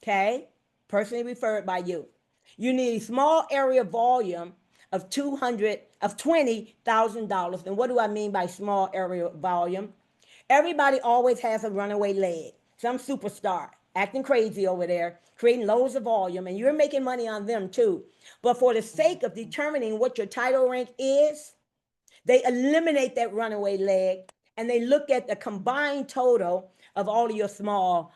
okay? Personally referred by you. You need a small area volume of $20,000. And what do I mean by small area volume? Everybody always has a runaway leg. Some superstar acting crazy over there, creating loads of volume, and you're making money on them too. But for the sake of determining what your title rank is, they eliminate that runaway leg and they look at the combined total of all of your small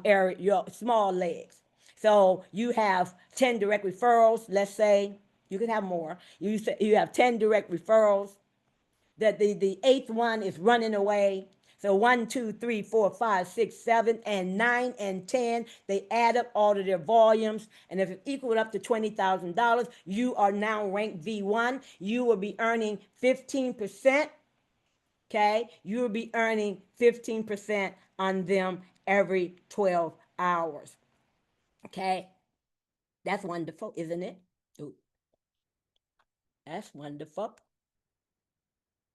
your small legs. So you have 10 direct referrals, let's say. You can have more. You have 10 direct referrals. That the eighth one is running away. So 1, 2, 3, 4, 5, 6, 7, and 9 and 10, they add up all of their volumes. And if it equaled up to $20,000, you are now ranked V1. You will be earning 15%. Okay, you will be earning 15% on them every 12 hours. Okay, that's wonderful, isn't it? Ooh. That's wonderful.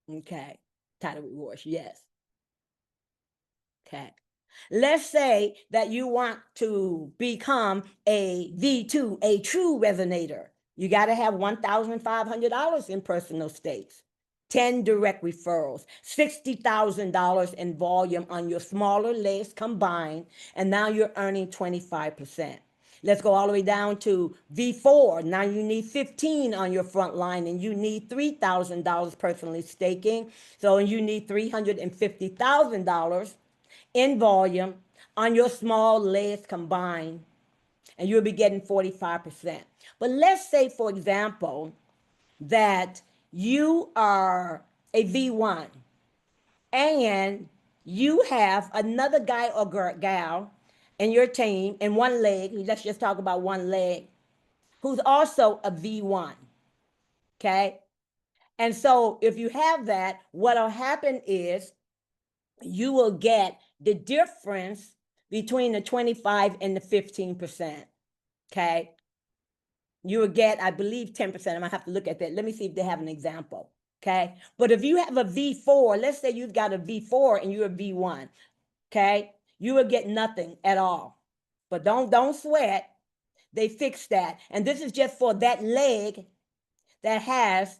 Okay, title rewards, yes. Okay. Let's say that you want to become a V2, a true resonator. You got to have $1,500 in personal stakes. 10 direct referrals, $60,000 in volume on your smaller legs combined, and now you're earning 25%. Let's go all the way down to V4. Now you need 15 on your front line, and you need $3,000 personally staking. So you need $350,000 in volume on your small legs combined, and you'll be getting 45%. But let's say, for example, that you are a V1 and you have another guy or gal in your team in one leg, let's just talk about one leg, who's also a V1, okay? And so if you have that, what'll happen is you will get the difference between the 25 and the 15%, okay? You will get, I believe, 10%. I'm gonna have to look at that. Let me see if they have an example, okay? But if you have a V4, let's say you've got a V4 and you're a V1, okay? You will get nothing at all. But don't sweat. They fixed that. And this is just for that leg that has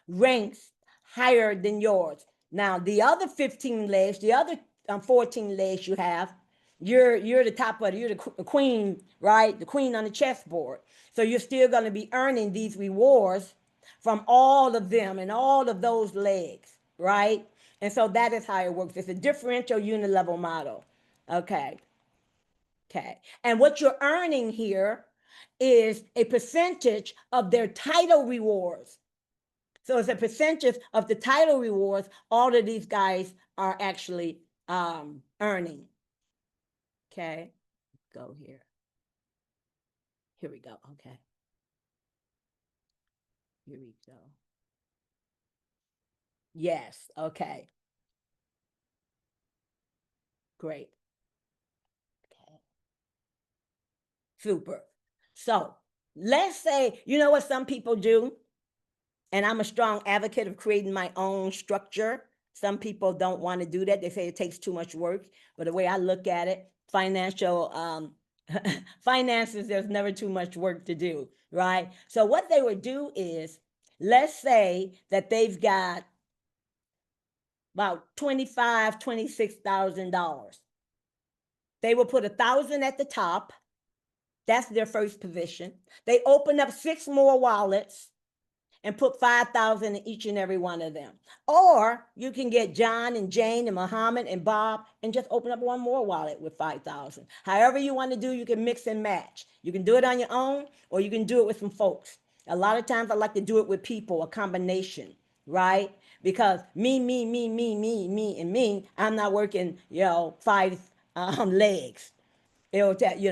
ranks higher than yours. Now, the other 15 legs, the other 14 legs you have, you're the top of it, you're the queen, right? The queen on the chessboard. So you're still going to be earning these rewards from all of them and all of those legs, right? And so that is how it works. It's a differential unilevel model. Okay. Okay. And what you're earning here is a percentage of their title rewards. So it's a percentage of the title rewards all of these guys are actually earning. Okay, go here. Here we go. Okay. Here we go. Yes. Okay. Great. Okay. Super. So let's say, you know what some people do? And I'm a strong advocate of creating my own structure. Some people don't want to do that. They say it takes too much work. But the way I look at it, financial finances, there's never too much work to do, right? So what they would do is, let's say that they've got about $25,000, $26,000. They will put 1,000 at the top. That's their first position. They open up 6 more wallets and put 5,000 in each and every one of them. Or you can get John and Jane and Muhammad and Bob and just open up one more wallet with 5,000. However you want to do, you can mix and match. You can do it on your own, or you can do it with some folks. A lot of times I like to do it with people, a combination, right? Because me, and me, I'm not working, 5 legs. I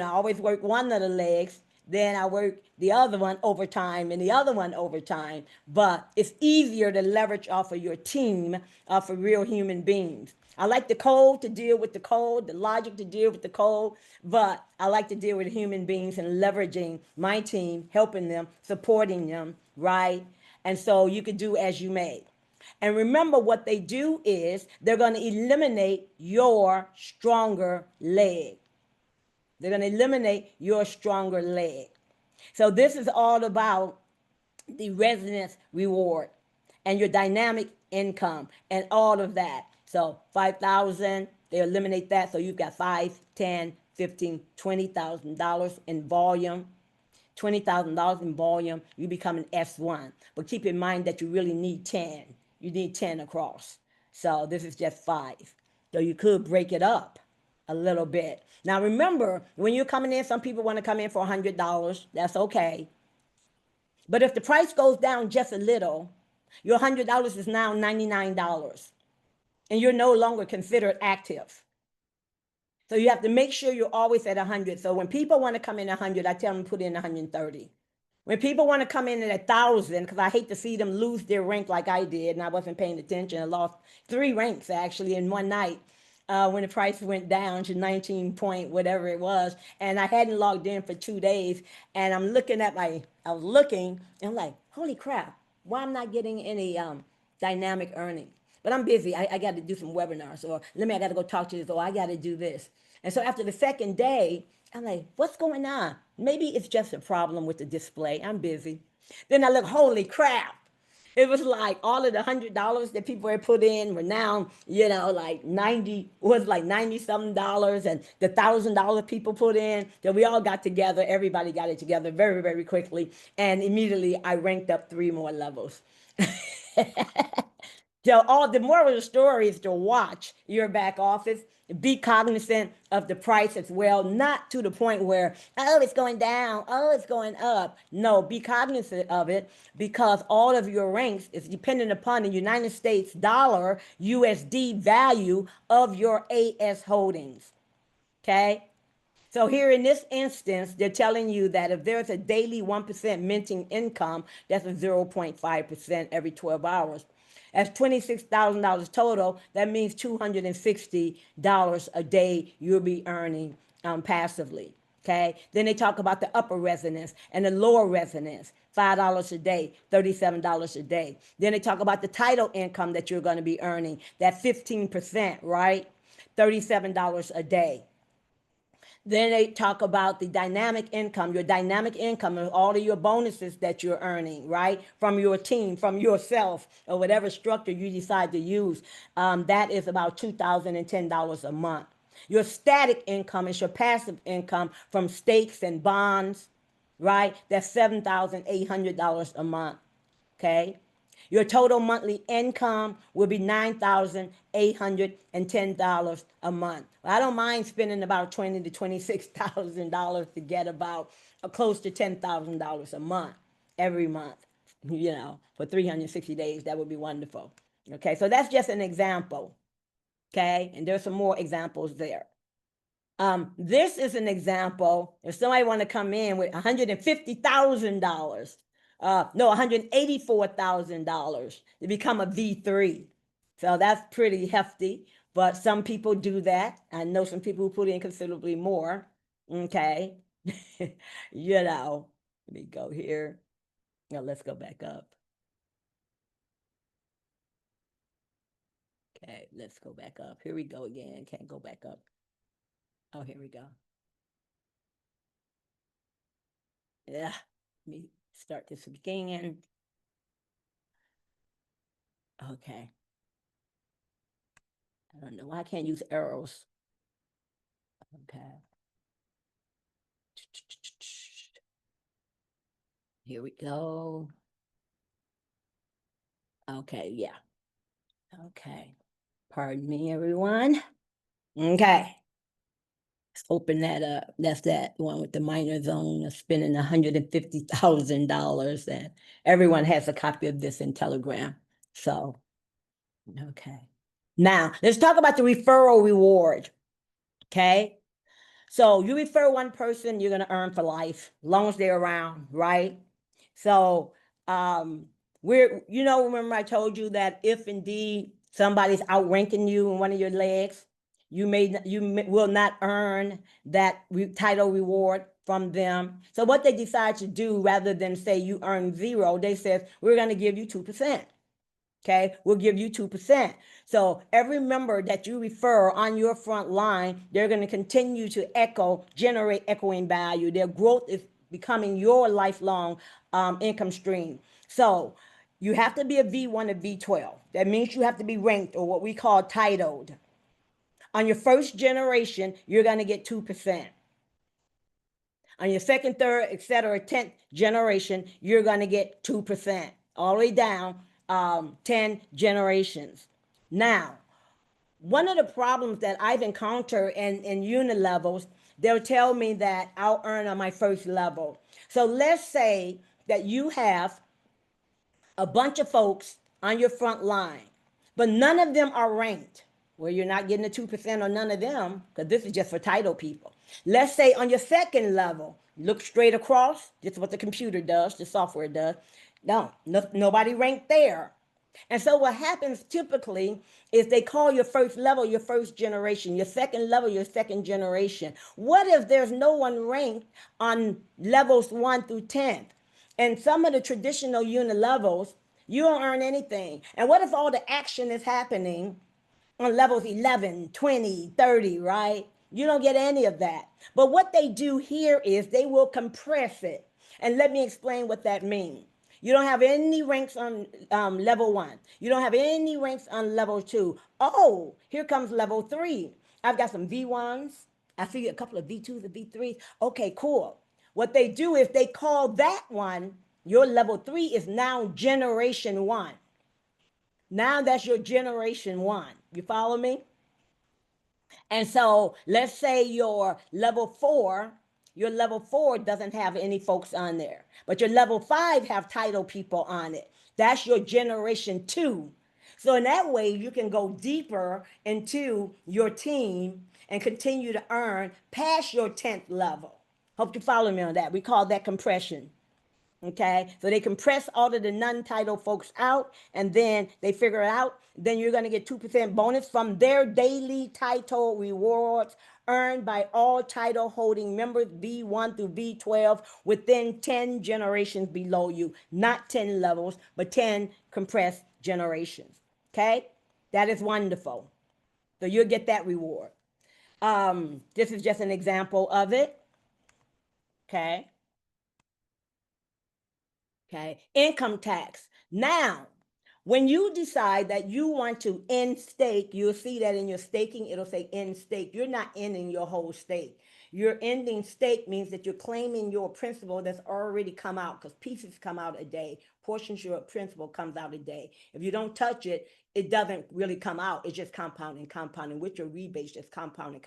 always work one of the legs, then I work the other one overtime and the other one overtime. But it's easier to leverage off of your team for real human beings. I like the code to deal with the code, the logic to deal with the code, but I like to deal with human beings and leveraging my team, helping them, supporting them, right? And so you could do as you may. And remember, what they do is they're going to eliminate your stronger leg. They're going to eliminate your stronger leg. So this is all about the resonance reward and your dynamic income and all of that. So 5,000, they eliminate that. So you've got 5, 10, 15, $20,000 in volume. $20,000 in volume, you become an S1. But keep in mind that you really need 10. You need 10 across. So this is just 5. So you could break it up a little bit. Now remember, when you're coming in, some people want to come in for $100. That's okay. But if the price goes down just a little, your $100 is now $99. And you're no longer considered active. So you have to make sure you're always at 100. So when people want to come in 100, I tell them to put in 130. When people want to come in at 1,000, because I hate to see them lose their rank like I did, and I wasn't paying attention. I lost 3 ranks actually in one night when the price went down to 19 point whatever it was, and I hadn't logged in for 2 days. And I was looking, and I'm like, holy crap, why I'm not getting any dynamic earning? But I'm busy. I got to do some webinars, or I got to go talk to this, or I got to do this. And so after the second day, I'm like, what's going on? Maybe it's just a problem with the display. I'm busy. Then I look, holy crap. It was like all of the $100 that people had put in were now, you know, like 90, was like 90 something dollars, and the $1,000 people put in, that we all got together. Everybody got it together very, very quickly. And immediately I ranked up 3 more levels. So all the moral of the story is to watch your back office, be cognizant of the price as well, not to the point where, oh, it's going down, oh, it's going up. No, be cognizant of it, because all of your ranks is dependent upon the United States dollar USD value of your AS holdings. Okay. So here in this instance, they're telling you that if there's a daily 1% minting income, that's a 0.5% every 12 hours. That's $26,000 total. That means $260 a day you'll be earning passively. Okay. Then they talk about the upper residence and the lower residence. $5 a day, $37 a day. Then they talk about the title income that you're going to be earning, that 15%, right? $37 a day. Then they talk about the dynamic income. Your dynamic income is all of your bonuses that you're earning, right? From your team, from yourself, or whatever structure you decide to use. That is about $2,010 a month. Your static income is your passive income from stakes and bonds, right? That's $7,800 a month, okay? Your total monthly income will be $9,810 a month. I don't mind spending about $20,000 to $26,000 to get about close to $10,000 a month every month, you know, for 360 days. That would be wonderful. Okay, so that's just an example. Okay, and there's some more examples there. This is an example. If somebody want to come in with $150,000, no, $184,000 to become a V3. So that's pretty hefty, but some people do that. I know some people who put in considerably more. Okay. You know, let me go here. Now let's go back up. Okay, let's go back up. Here we go again. Can't go back up. Oh, here we go. Yeah, let me start this again. Okay. I don't know why I can't use arrows. Okay. Here we go. Okay, yeah. Okay. Pardon me, everyone. Okay. Let's open that up. That's that one with the minor zone of spending $150,000. And everyone has a copy of this in Telegram. So, okay. Now, let's talk about the referral reward. Okay. So you refer one person, you're going to earn for life, as long as they're around, right? So remember I told you that if indeed somebody's outranking you in one of your legs, you will not earn that title reward from them. So what they decide to do, rather than say you earn 0, they said, we're going to give you 2%. Okay, we'll give you 2%. So every member that you refer on your front line, they're going to continue to generate echoing value. Their growth is becoming your lifelong income stream. So you have to be a V1 or V12. That means you have to be ranked, or what we call titled. On your first generation, you're going to get 2%. On your second, third, etc., 10th generation, you're going to get 2%, all the way down 10 generations. Now, one of the problems that I've encountered in unit levels, they'll tell me that I'll earn on my first level. So let's say that you have a bunch of folks on your front line, but none of them are ranked. Well, you're not getting the 2% on none of them, because this is just for title people. Let's say on your second level, look straight across. This is what the computer does, the software does. No, nobody ranked there. And so what happens typically is they call your first level your first generation, your second level your second generation. What if there's no one ranked on levels 1 through 10? And some of the traditional unit levels, you don't earn anything. And what if all the action is happening on levels 11, 20, 30, right? You don't get any of that. But what they do here is they will compress it. And let me explain what that means. You don't have any ranks on level 1. You don't have any ranks on level 2. Oh, here comes level 3. I've got some V1s. I see a couple of V2s and V3s. Okay, cool. What they do is they call that one, your level 3 is now generation 1. Now that's your generation 1. You follow me? And so let's say your level 4 doesn't have any folks on there, but your level 5 have title people on it. That's your generation 2. So in that way, you can go deeper into your team and continue to earn past your 10th level. Hope you follow me on that. We call that compression. Okay, so they compress all of the non-title folks out, and then they figure it out. Then you're going to get 2% bonus from their daily title rewards earned by all title holding members V1 through V12 within 10 generations below you. Not 10 levels, but 10 compressed generations. Okay, that is wonderful. So you'll get that reward. This is just an example of it. Okay. Okay, income tax. Now, when you decide that you want to end stake, you'll see that in your staking, it'll say end stake. You're not ending your whole stake. Your ending stake means that you're claiming your principal that's already come out, because pieces come out a day, portions of your principal comes out a day. If you don't touch it, it doesn't really come out. It's just compounding, with your rebates, just compounding.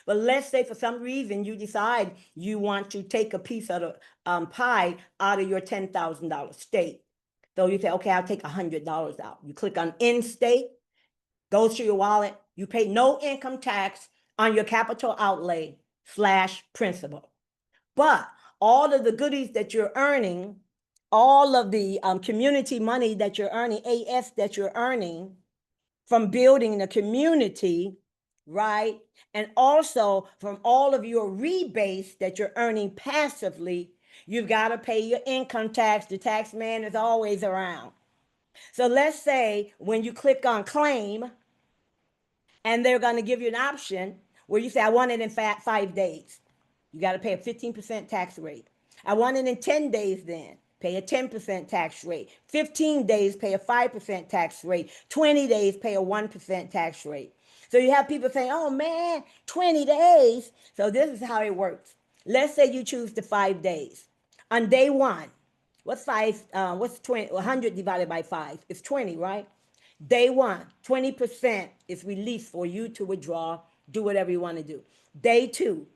But let's say for some reason you decide you want to take a piece of the pie out of your $10,000 stake. So you say, okay, I'll take $100 out. You click on end stake, goes to your wallet. You pay no income tax on your capital outlay / principal. But all of the goodies that you're earning, all of the community money that you're earning, AS that you're earning from building the community, right? And also from all of your rebates that you're earning passively, you've got to pay your income tax. The tax man is always around. So let's say when you click on claim, and they're going to give you an option where you say, I want it in 5 days. You got to pay a 15% tax rate. I want it in 10 days then. Pay a 10% tax rate. 15 days, pay a 5% tax rate. 20 days, pay a 1% tax rate. So you have people saying, oh man, 20 days. So this is how it works. Let's say you choose the 5 days. On day 1, what's 20? 100 divided by 5? It's 20, right? Day 1, 20% is released for you to withdraw, do whatever you want to do. Day 2,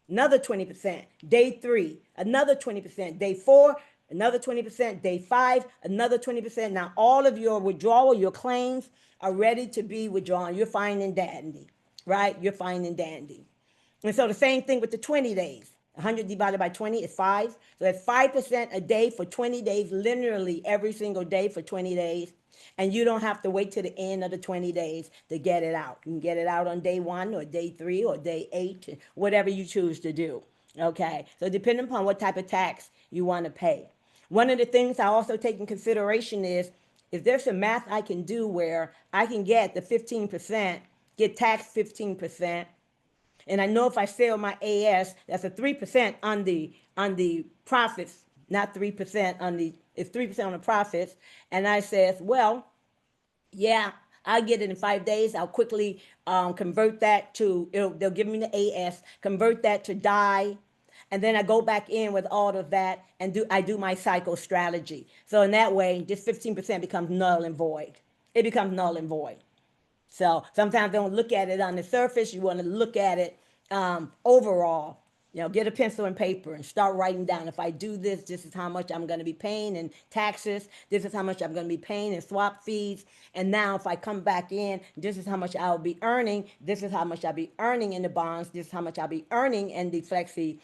another 20%. Day 3, another 20%. Day 4, another 20%. Day 5, another 20%. Now all of your withdrawal, your claims are ready to be withdrawn. You're fine and dandy, right? You're fine and dandy. And so the same thing with the 20 days. 100 divided by 20 is 5. So that's 5% a day for 20 days, linearly every single day for 20 days. And you don't have to wait till the end of the 20 days to get it out. You can get it out on day 1 or day 3 or day 8, whatever you choose to do. Okay, so depending upon what type of tax you want to pay. One of the things I also take in consideration is there's some math I can do where I can get the 15%, get taxed 15%. And I know if I sell my AS, that's a 3% on the profits, not 3% on the, it's 3% on the profits. And I says, well, yeah, I'll get it in 5 days. I'll quickly convert that to, they'll give me the AS, convert that to DAI. And then I go back in with all of that and I do my cycle strategy. So in that way, this 15% becomes null and void. It becomes null and void. So sometimes don't look at it on the surface. You want to look at it overall. You know, get a pencil and paper and start writing down. If I do this, this is how much I'm going to be paying in taxes. This is how much I'm going to be paying in swap fees. And now if I come back in, this is how much I'll be earning. This is how much I'll be earning in the bonds. This is how much I'll be earning in the flexi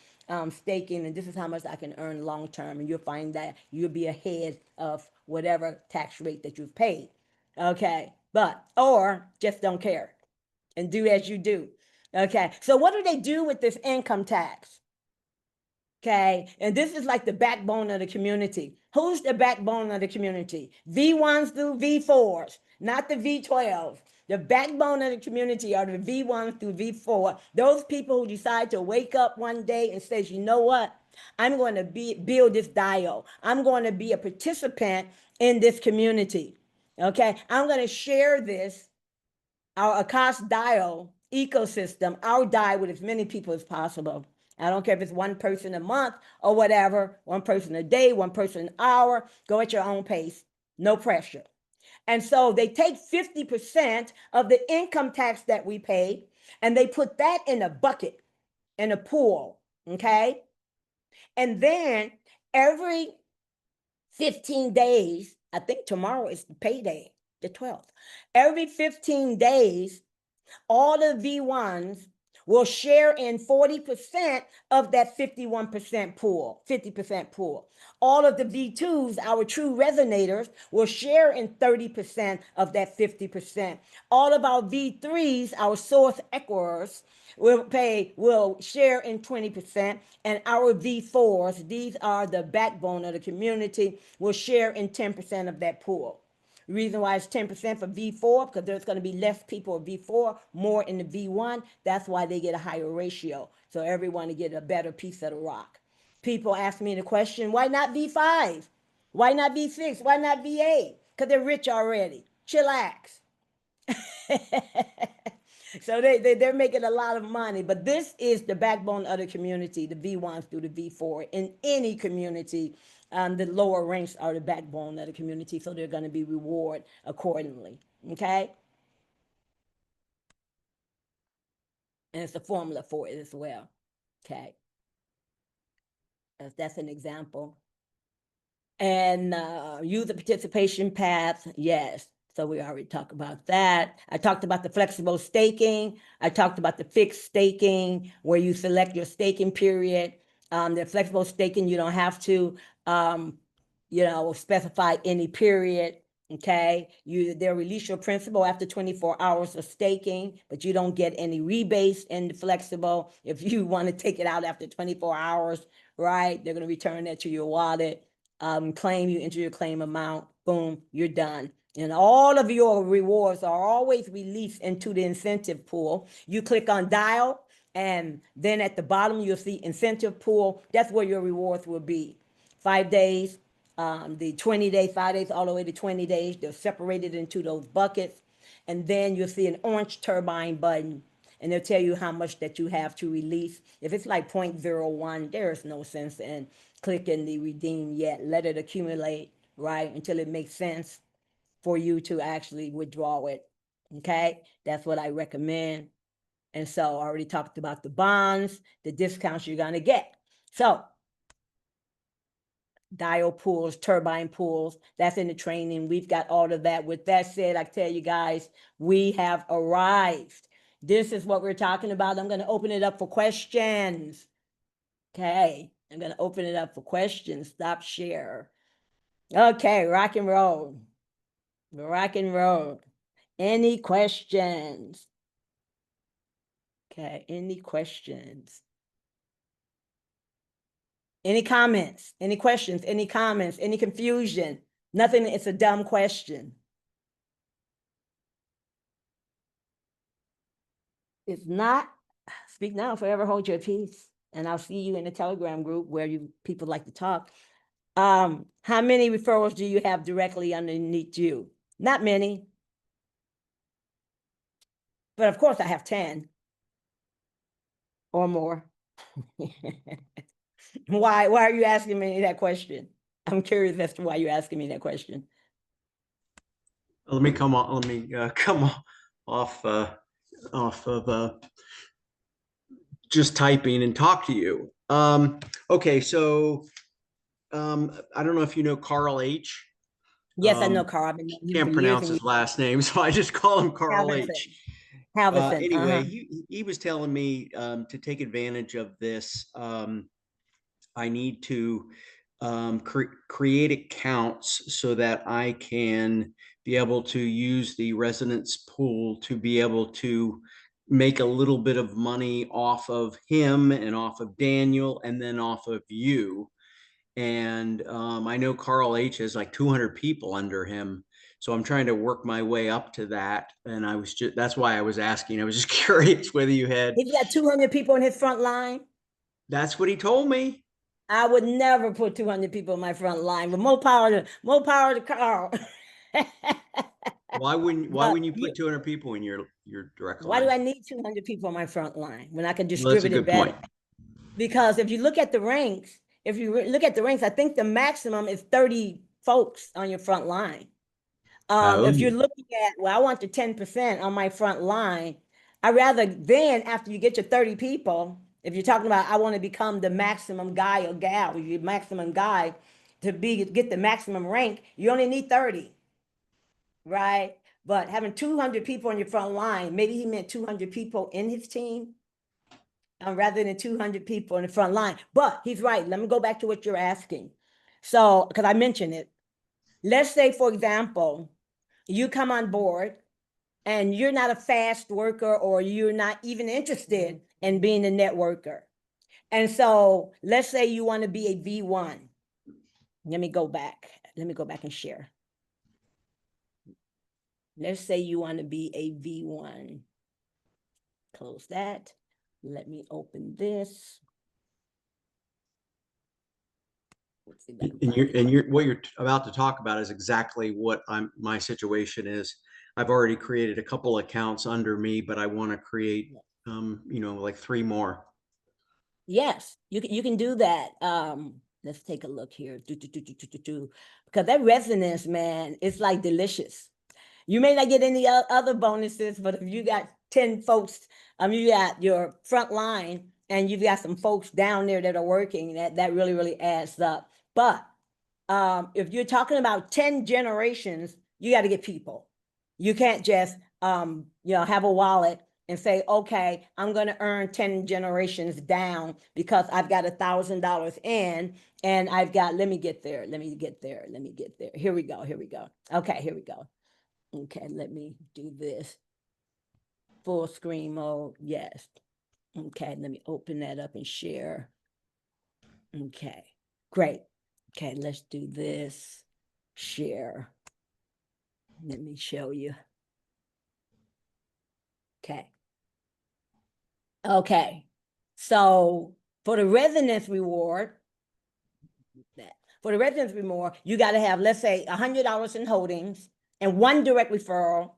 staking. And this is how much I can earn long term. And you'll find that you'll be ahead of whatever tax rate that you've paid. Okay. But, or just don't care and do as you do. Okay, so what do they do with this income tax? Okay, and this is like the backbone of the community. Who's the backbone of the community? V1s through V4s, not the V12s. The backbone of the community are the V1 through V4. Those people who decide to wake up one day and say, you know what? I'm going to build this DAO. I'm going to be a participant in this community. Okay, I'm going to share this, our AKAS DAO ecosystem, our DAO with as many people as possible. I don't care if it's one person a month or whatever, one person a day, one person an hour, go at your own pace, no pressure. And so they take 50% of the income tax that we pay and they put that in a bucket, in a pool, okay? And then every 15 days, I think tomorrow is payday, the 12th. Every 15 days, all the V1s will share in 40% of that 51% pool, 50% pool. All of the V2s, our true resonators, will share in 30% of that 50%. All of our V3s, our source echoers, will share in 20%, and our V4s, these are the backbone of the community, will share in 10% of that pool. The reason why it's 10% for V4, because there's going to be less people in V4, more in the V1. That's why they get a higher ratio. So everyone to get a better piece of the rock. People ask me the question, why not V5? Why not V6? Why not V8? Because they're rich already. Chillax. So they're making a lot of money, but this is the backbone of the community, the V1s through the V4. In any community, the lower ranks are the backbone of the community, so they're going to be rewarded accordingly, okay? And it's a formula for it as well, okay? That's an example. And user participation path, yes. So we already talked about that. I talked about the flexible staking. I talked about the fixed staking, where you select your staking period. The flexible staking, you don't have to, specify any period. Okay, they'll release your principal after 24 hours of staking, but you don't get any rebates in the flexible. If you want to take it out after 24 hours, right, they're going to return that to your wallet. Claim, you enter your claim amount, boom, you're done. And all of your rewards are always released into the incentive pool. You click on DAO, and then at the bottom, you'll see incentive pool. That's where your rewards will be. 5 days, the 20 days, 5 days, all the way to 20 days. They're separated into those buckets. And then you'll see an orange turbine button, and they'll tell you how much that you have to release. If it's like 0.01, there's no sense in clicking the redeem yet. Let it accumulate, right, until it makes sense for you to actually withdraw it, okay? That's what I recommend. And so I already talked about the bonds, the discounts you're gonna get. So dial pools, turbine pools, that's in the training. We've got all of that. With that said, I tell you guys, we have arrived. This is what we're talking about. I'm going to open it up for questions. Okay, I'm going to open it up for questions. Stop share. Okay, rock and roll. Rock and roll. Any questions? Okay, any questions? Any comments? Any questions? Any comments? Any confusion? Nothing, it's a dumb question. If not, speak now, forever hold your peace. And I'll see you in the Telegram group where people like to talk. How many referrals do you have directly underneath you? Not many. But of course I have 10 or more. Why are you asking me that question? I'm curious as to why you're asking me that question. Let me come on. Let me come off of just typing and talk to you. Okay, so I don't know if you know Carl H. Yes, I know Carl. I've been knowing him Can't for pronounce years and his last name, so I just call him Carl Halverson. H. Halverson. Anyway, he was telling me to take advantage of this. I need to create accounts so that I can be able to use the resonance pool to be able to make a little bit of money off of him and off of Daniel and then off of you. And I know Carl H has like 200 people under him. So I'm trying to work my way up to that. And that's why I was asking. I was just curious whether you had. He's got 200 people in his front line. That's what he told me. I would never put 200 people on my front line, but more power to Carl. Why wouldn't But you put 200 people in your direct why do line? I need 200 people on my front line when I can Well, that's a distribute it good better? point. Because if you look at the ranks, I think the maximum is 30 folks on your front line. If you're Oh, looking at, well, I want the 10% on my front line, I rather then after you get your 30 people, if you're talking about I want to become the maximum guy or gal, or your maximum guy to get the maximum rank, you only need 30, right? But having 200 people on your front line, maybe he meant 200 people in his team, rather than 200 people in the front line. But he's right. Let me go back to what you're asking. So, because I mentioned it, let's say, for example, you come on board and you're not a fast worker or you're not even interested in being a networker. And so let's say you want to be a V1. Let me go back. Let me go back and share. Let's say you want to be a V1. Close that. Let me open this. Let's see if I can and find it. you're what you're about to talk about is exactly what my situation is. I've already created a couple accounts under me, but I want to create, like 3 more. Yes, you can do that. Let's take a look here. Because that resonance, man, it's like delicious. You may not get any other bonuses, but if you got 10 folks, you got your front line and you've got some folks down there that are working, that really, really adds up. But if you're talking about 10 generations, you got to get people. You can't just have a wallet and say, okay, I'm going to earn 10 generations down because I've got $1,000 in and I've got, let me get there. Here we go. Okay, here we go. Okay, let me do this. Full screen mode, yes. Okay, let me open that up and share. Okay, great. Okay, let's do this. Share. Let me show you. Okay. Okay. So for the resonance reward, you got to have, let's say, $100 in holdings and 1 direct referral,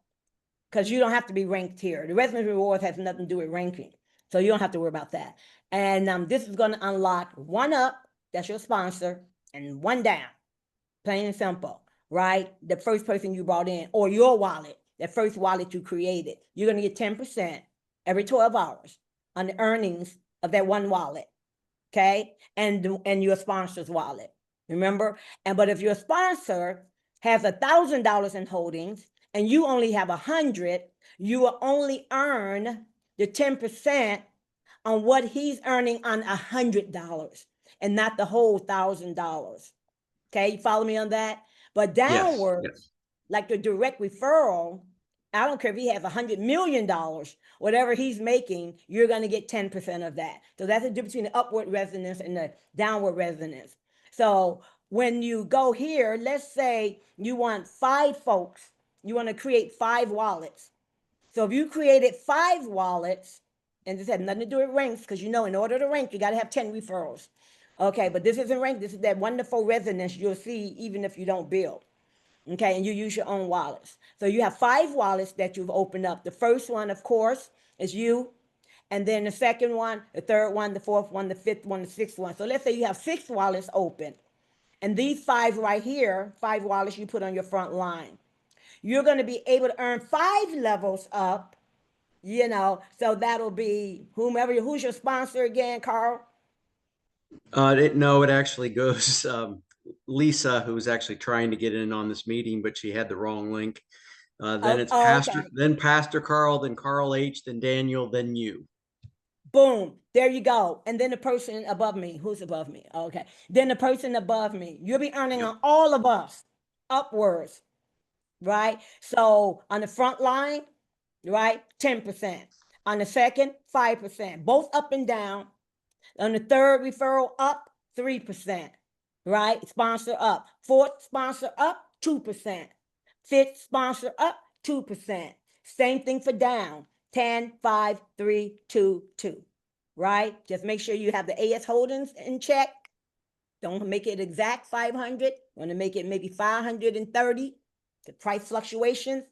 because you don't have to be ranked here. The resonance reward has nothing to do with ranking, so you don't have to worry about that. And this is going to unlock 1 up, that's your sponsor, and 1 down. Plain and simple, right? The first person you brought in, or your wallet, that first wallet you created, you're going to get 10% every 12 hours on the earnings of that 1 wallet, okay? And your sponsor's wallet, remember? But if your sponsor has $1,000 in holdings and you only have 100, you will only earn the 10% on what he's earning on $100 and not the whole $1,000. Okay, you follow me on that? But downward, Yes. like the direct referral, I don't care if he has $100 million, whatever he's making, you're going to get 10% of that. So that's the difference between the upward resonance and the downward resonance. So when you go here, let's say you want 5 folks, you want to create 5 wallets. So if you created 5 wallets, and this had nothing to do with ranks, because in order to rank, you got to have 10 referrals. Okay, but this isn't ranked. This is that wonderful resonance you'll see even if you don't build. Okay, and you use your own wallets. So you have 5 wallets that you've opened up. The first one, of course, is you. And then the second one, the third one, the fourth one, the fifth one, the sixth one. So let's say you have 6 wallets open. And these 5 right here, 5 wallets you put on your front line. You're going to be able to earn 5 levels up, so that'll be who's your sponsor again, Carl? It actually goes, Lisa, who was actually trying to get in on this meeting, but she had the wrong link. Then it's Okay. Pastor Carl, then Carl H, then Daniel, then you. Boom. There you go. And then the person above me. Who's above me? Okay. Then the person above me. You'll be earning on all of us upwards, right? So on the front line, right, 10%. On the second, 5%. Both up and down. On the third referral, up 3%, right? Sponsor up. Fourth sponsor up, 2%. Fifth sponsor up, 2%. Same thing for down. 10, 5, 3, 2, 2, right? Just make sure you have the AS holdings in check, Don't make it exact 500. Want to make it maybe 530. The price fluctuations,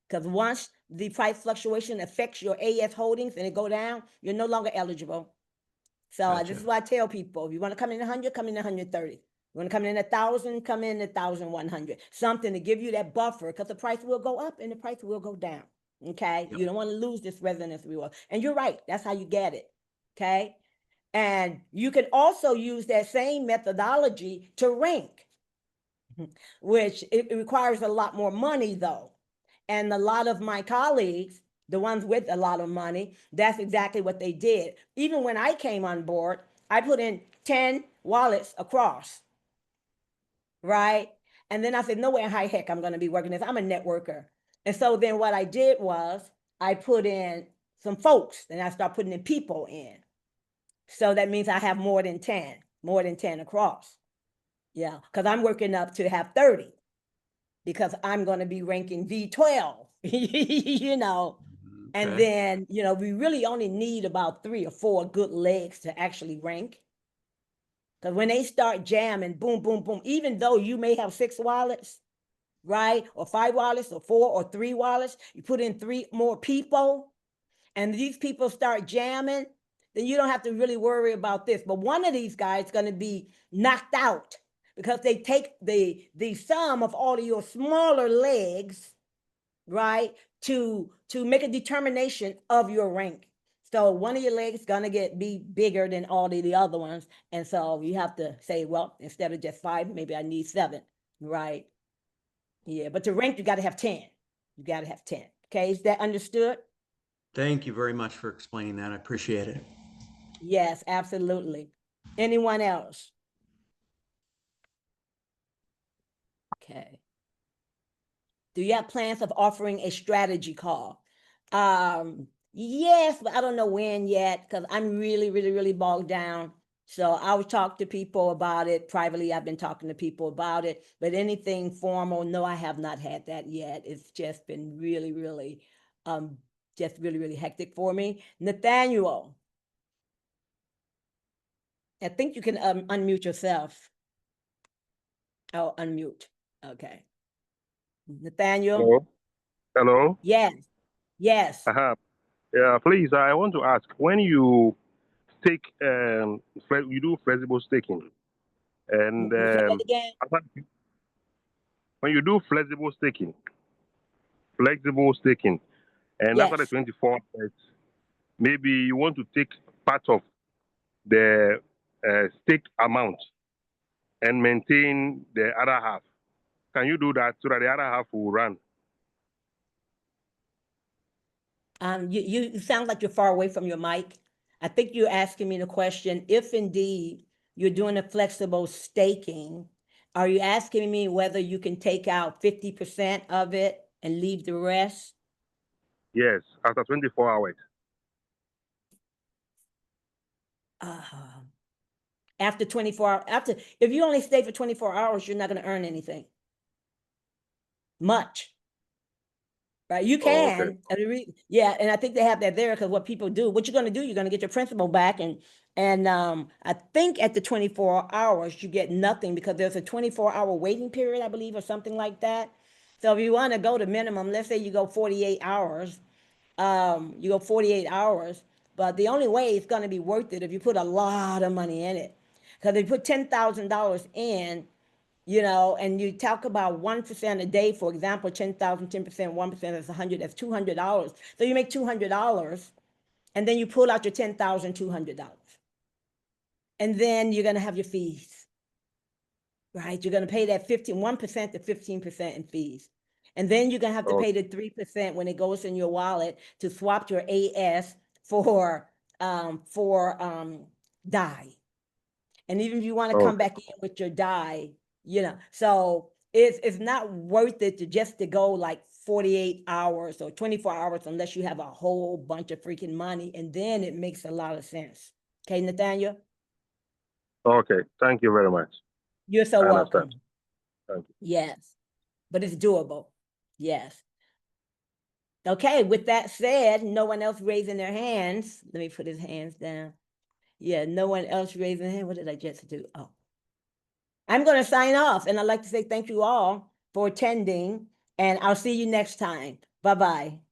because once the price fluctuation affects your AS holdings and it go down, you're no longer eligible. So Gotcha. this is why I tell people: if you want to come in 100, come in 130. You want to come in 1,000, come in 1,100. Something to give you that buffer, because the price will go up and the price will go down. Okay, Yep. you don't want to lose this resonance reward, and you're right. That's how you get it. Okay, and you can also use that same methodology to rank, which it requires a lot more money though. And a lot of my colleagues, the ones with a lot of money, that's exactly what they did. Even when I came on board, I put in 10 wallets across, right? And then I said, no way in high heck I'm going to be working this. I'm a networker. And so then what I did was I put in some folks, and I start putting in people in. So that means I have more than 10 across. Yeah, because I'm working up to have 30, because I'm going to be ranking V12, you know. And Okay. then, you know, we really only need about 3 or 4 good legs to actually rank. Because when they start jamming, boom, boom, boom, even though you may have 6 wallets, right? Or 5 wallets or 4 or 3 wallets, you put in 3 more people, and these people start jamming, then you don't have to really worry about this. But one of these guys is going to be knocked out, because they take the sum of all of your smaller legs, right, to make a determination of your rank. So one of your legs is going to be bigger than all of the other ones. And so you have to say, well, instead of just 5, maybe I need 7, right? Yeah, but to rank, you got to have 10. You got to have 10. Okay, is that understood? Thank you very much for explaining that. I appreciate it. Yes, absolutely. Anyone else? Okay. Do you have plans of offering a strategy call? Yes, but I don't know when yet, because I'm really, really, really bogged down. So I will talk to people about it privately. I've been talking to people about it, but anything formal, no, I have not had that yet. It's just been really, really, just really, really hectic for me. Nathaniel, I think you can unmute yourself. Oh, unmute. Okay. Nathaniel? Hello. Hello. Yes. Yes. Uh-huh. Yeah, please, I want to ask, when you stake, you do flexible staking, and Say that again. when you do flexible staking, and after the Yes. 24 hours, maybe you want to take part of the stake amount and maintain the other half. Can you do that so that the other half will run? You sound like you're far away from your mic. I think you're asking me the question, if indeed you're doing a flexible staking, are you asking me whether you can take out 50% of it and leave the rest? Yes, after 24 hours. After 24 hours, if you only stay for 24 hours, you're not going to earn anything much. Right, you Oh, okay. can, yeah, and I think they have that there, because what people do, what you're going to do, you're going to get your principal back, and I think at the 24 hours you get nothing, because there's a 24-hour waiting period, I believe, or something like that. So if you want to go to minimum, let's say you go 48 hours, but the only way it's going to be worth it if you put a lot of money in it, because if you put $10,000 in, you know, and you talk about 1% a day, for example, 10,000, 10%, 1% is 100, that's $200. So you make $200, and then you pull out your $10,200. And then you're going to have your fees, right? You're going to pay that 1% to 15% in fees. And then you're going to have to pay the 3% when it goes in your wallet to swap your AS for DAI. And even if you want to come back in with your DAI, you know, so it's not worth it to go like 48 hours or 24 hours unless you have a whole bunch of freaking money, and then it makes a lot of sense. Okay, Nathaniel? Okay, thank you very much. You're so welcome. Thank you. Yes, but it's doable. Yes. Okay, with that said, no one else raising their hands. Let me put his hands down. Yeah, no one else raising their hand. What did I just do? Oh. I'm going to sign off, and I'd like to say thank you all for attending, and I'll see you next time. Bye-bye.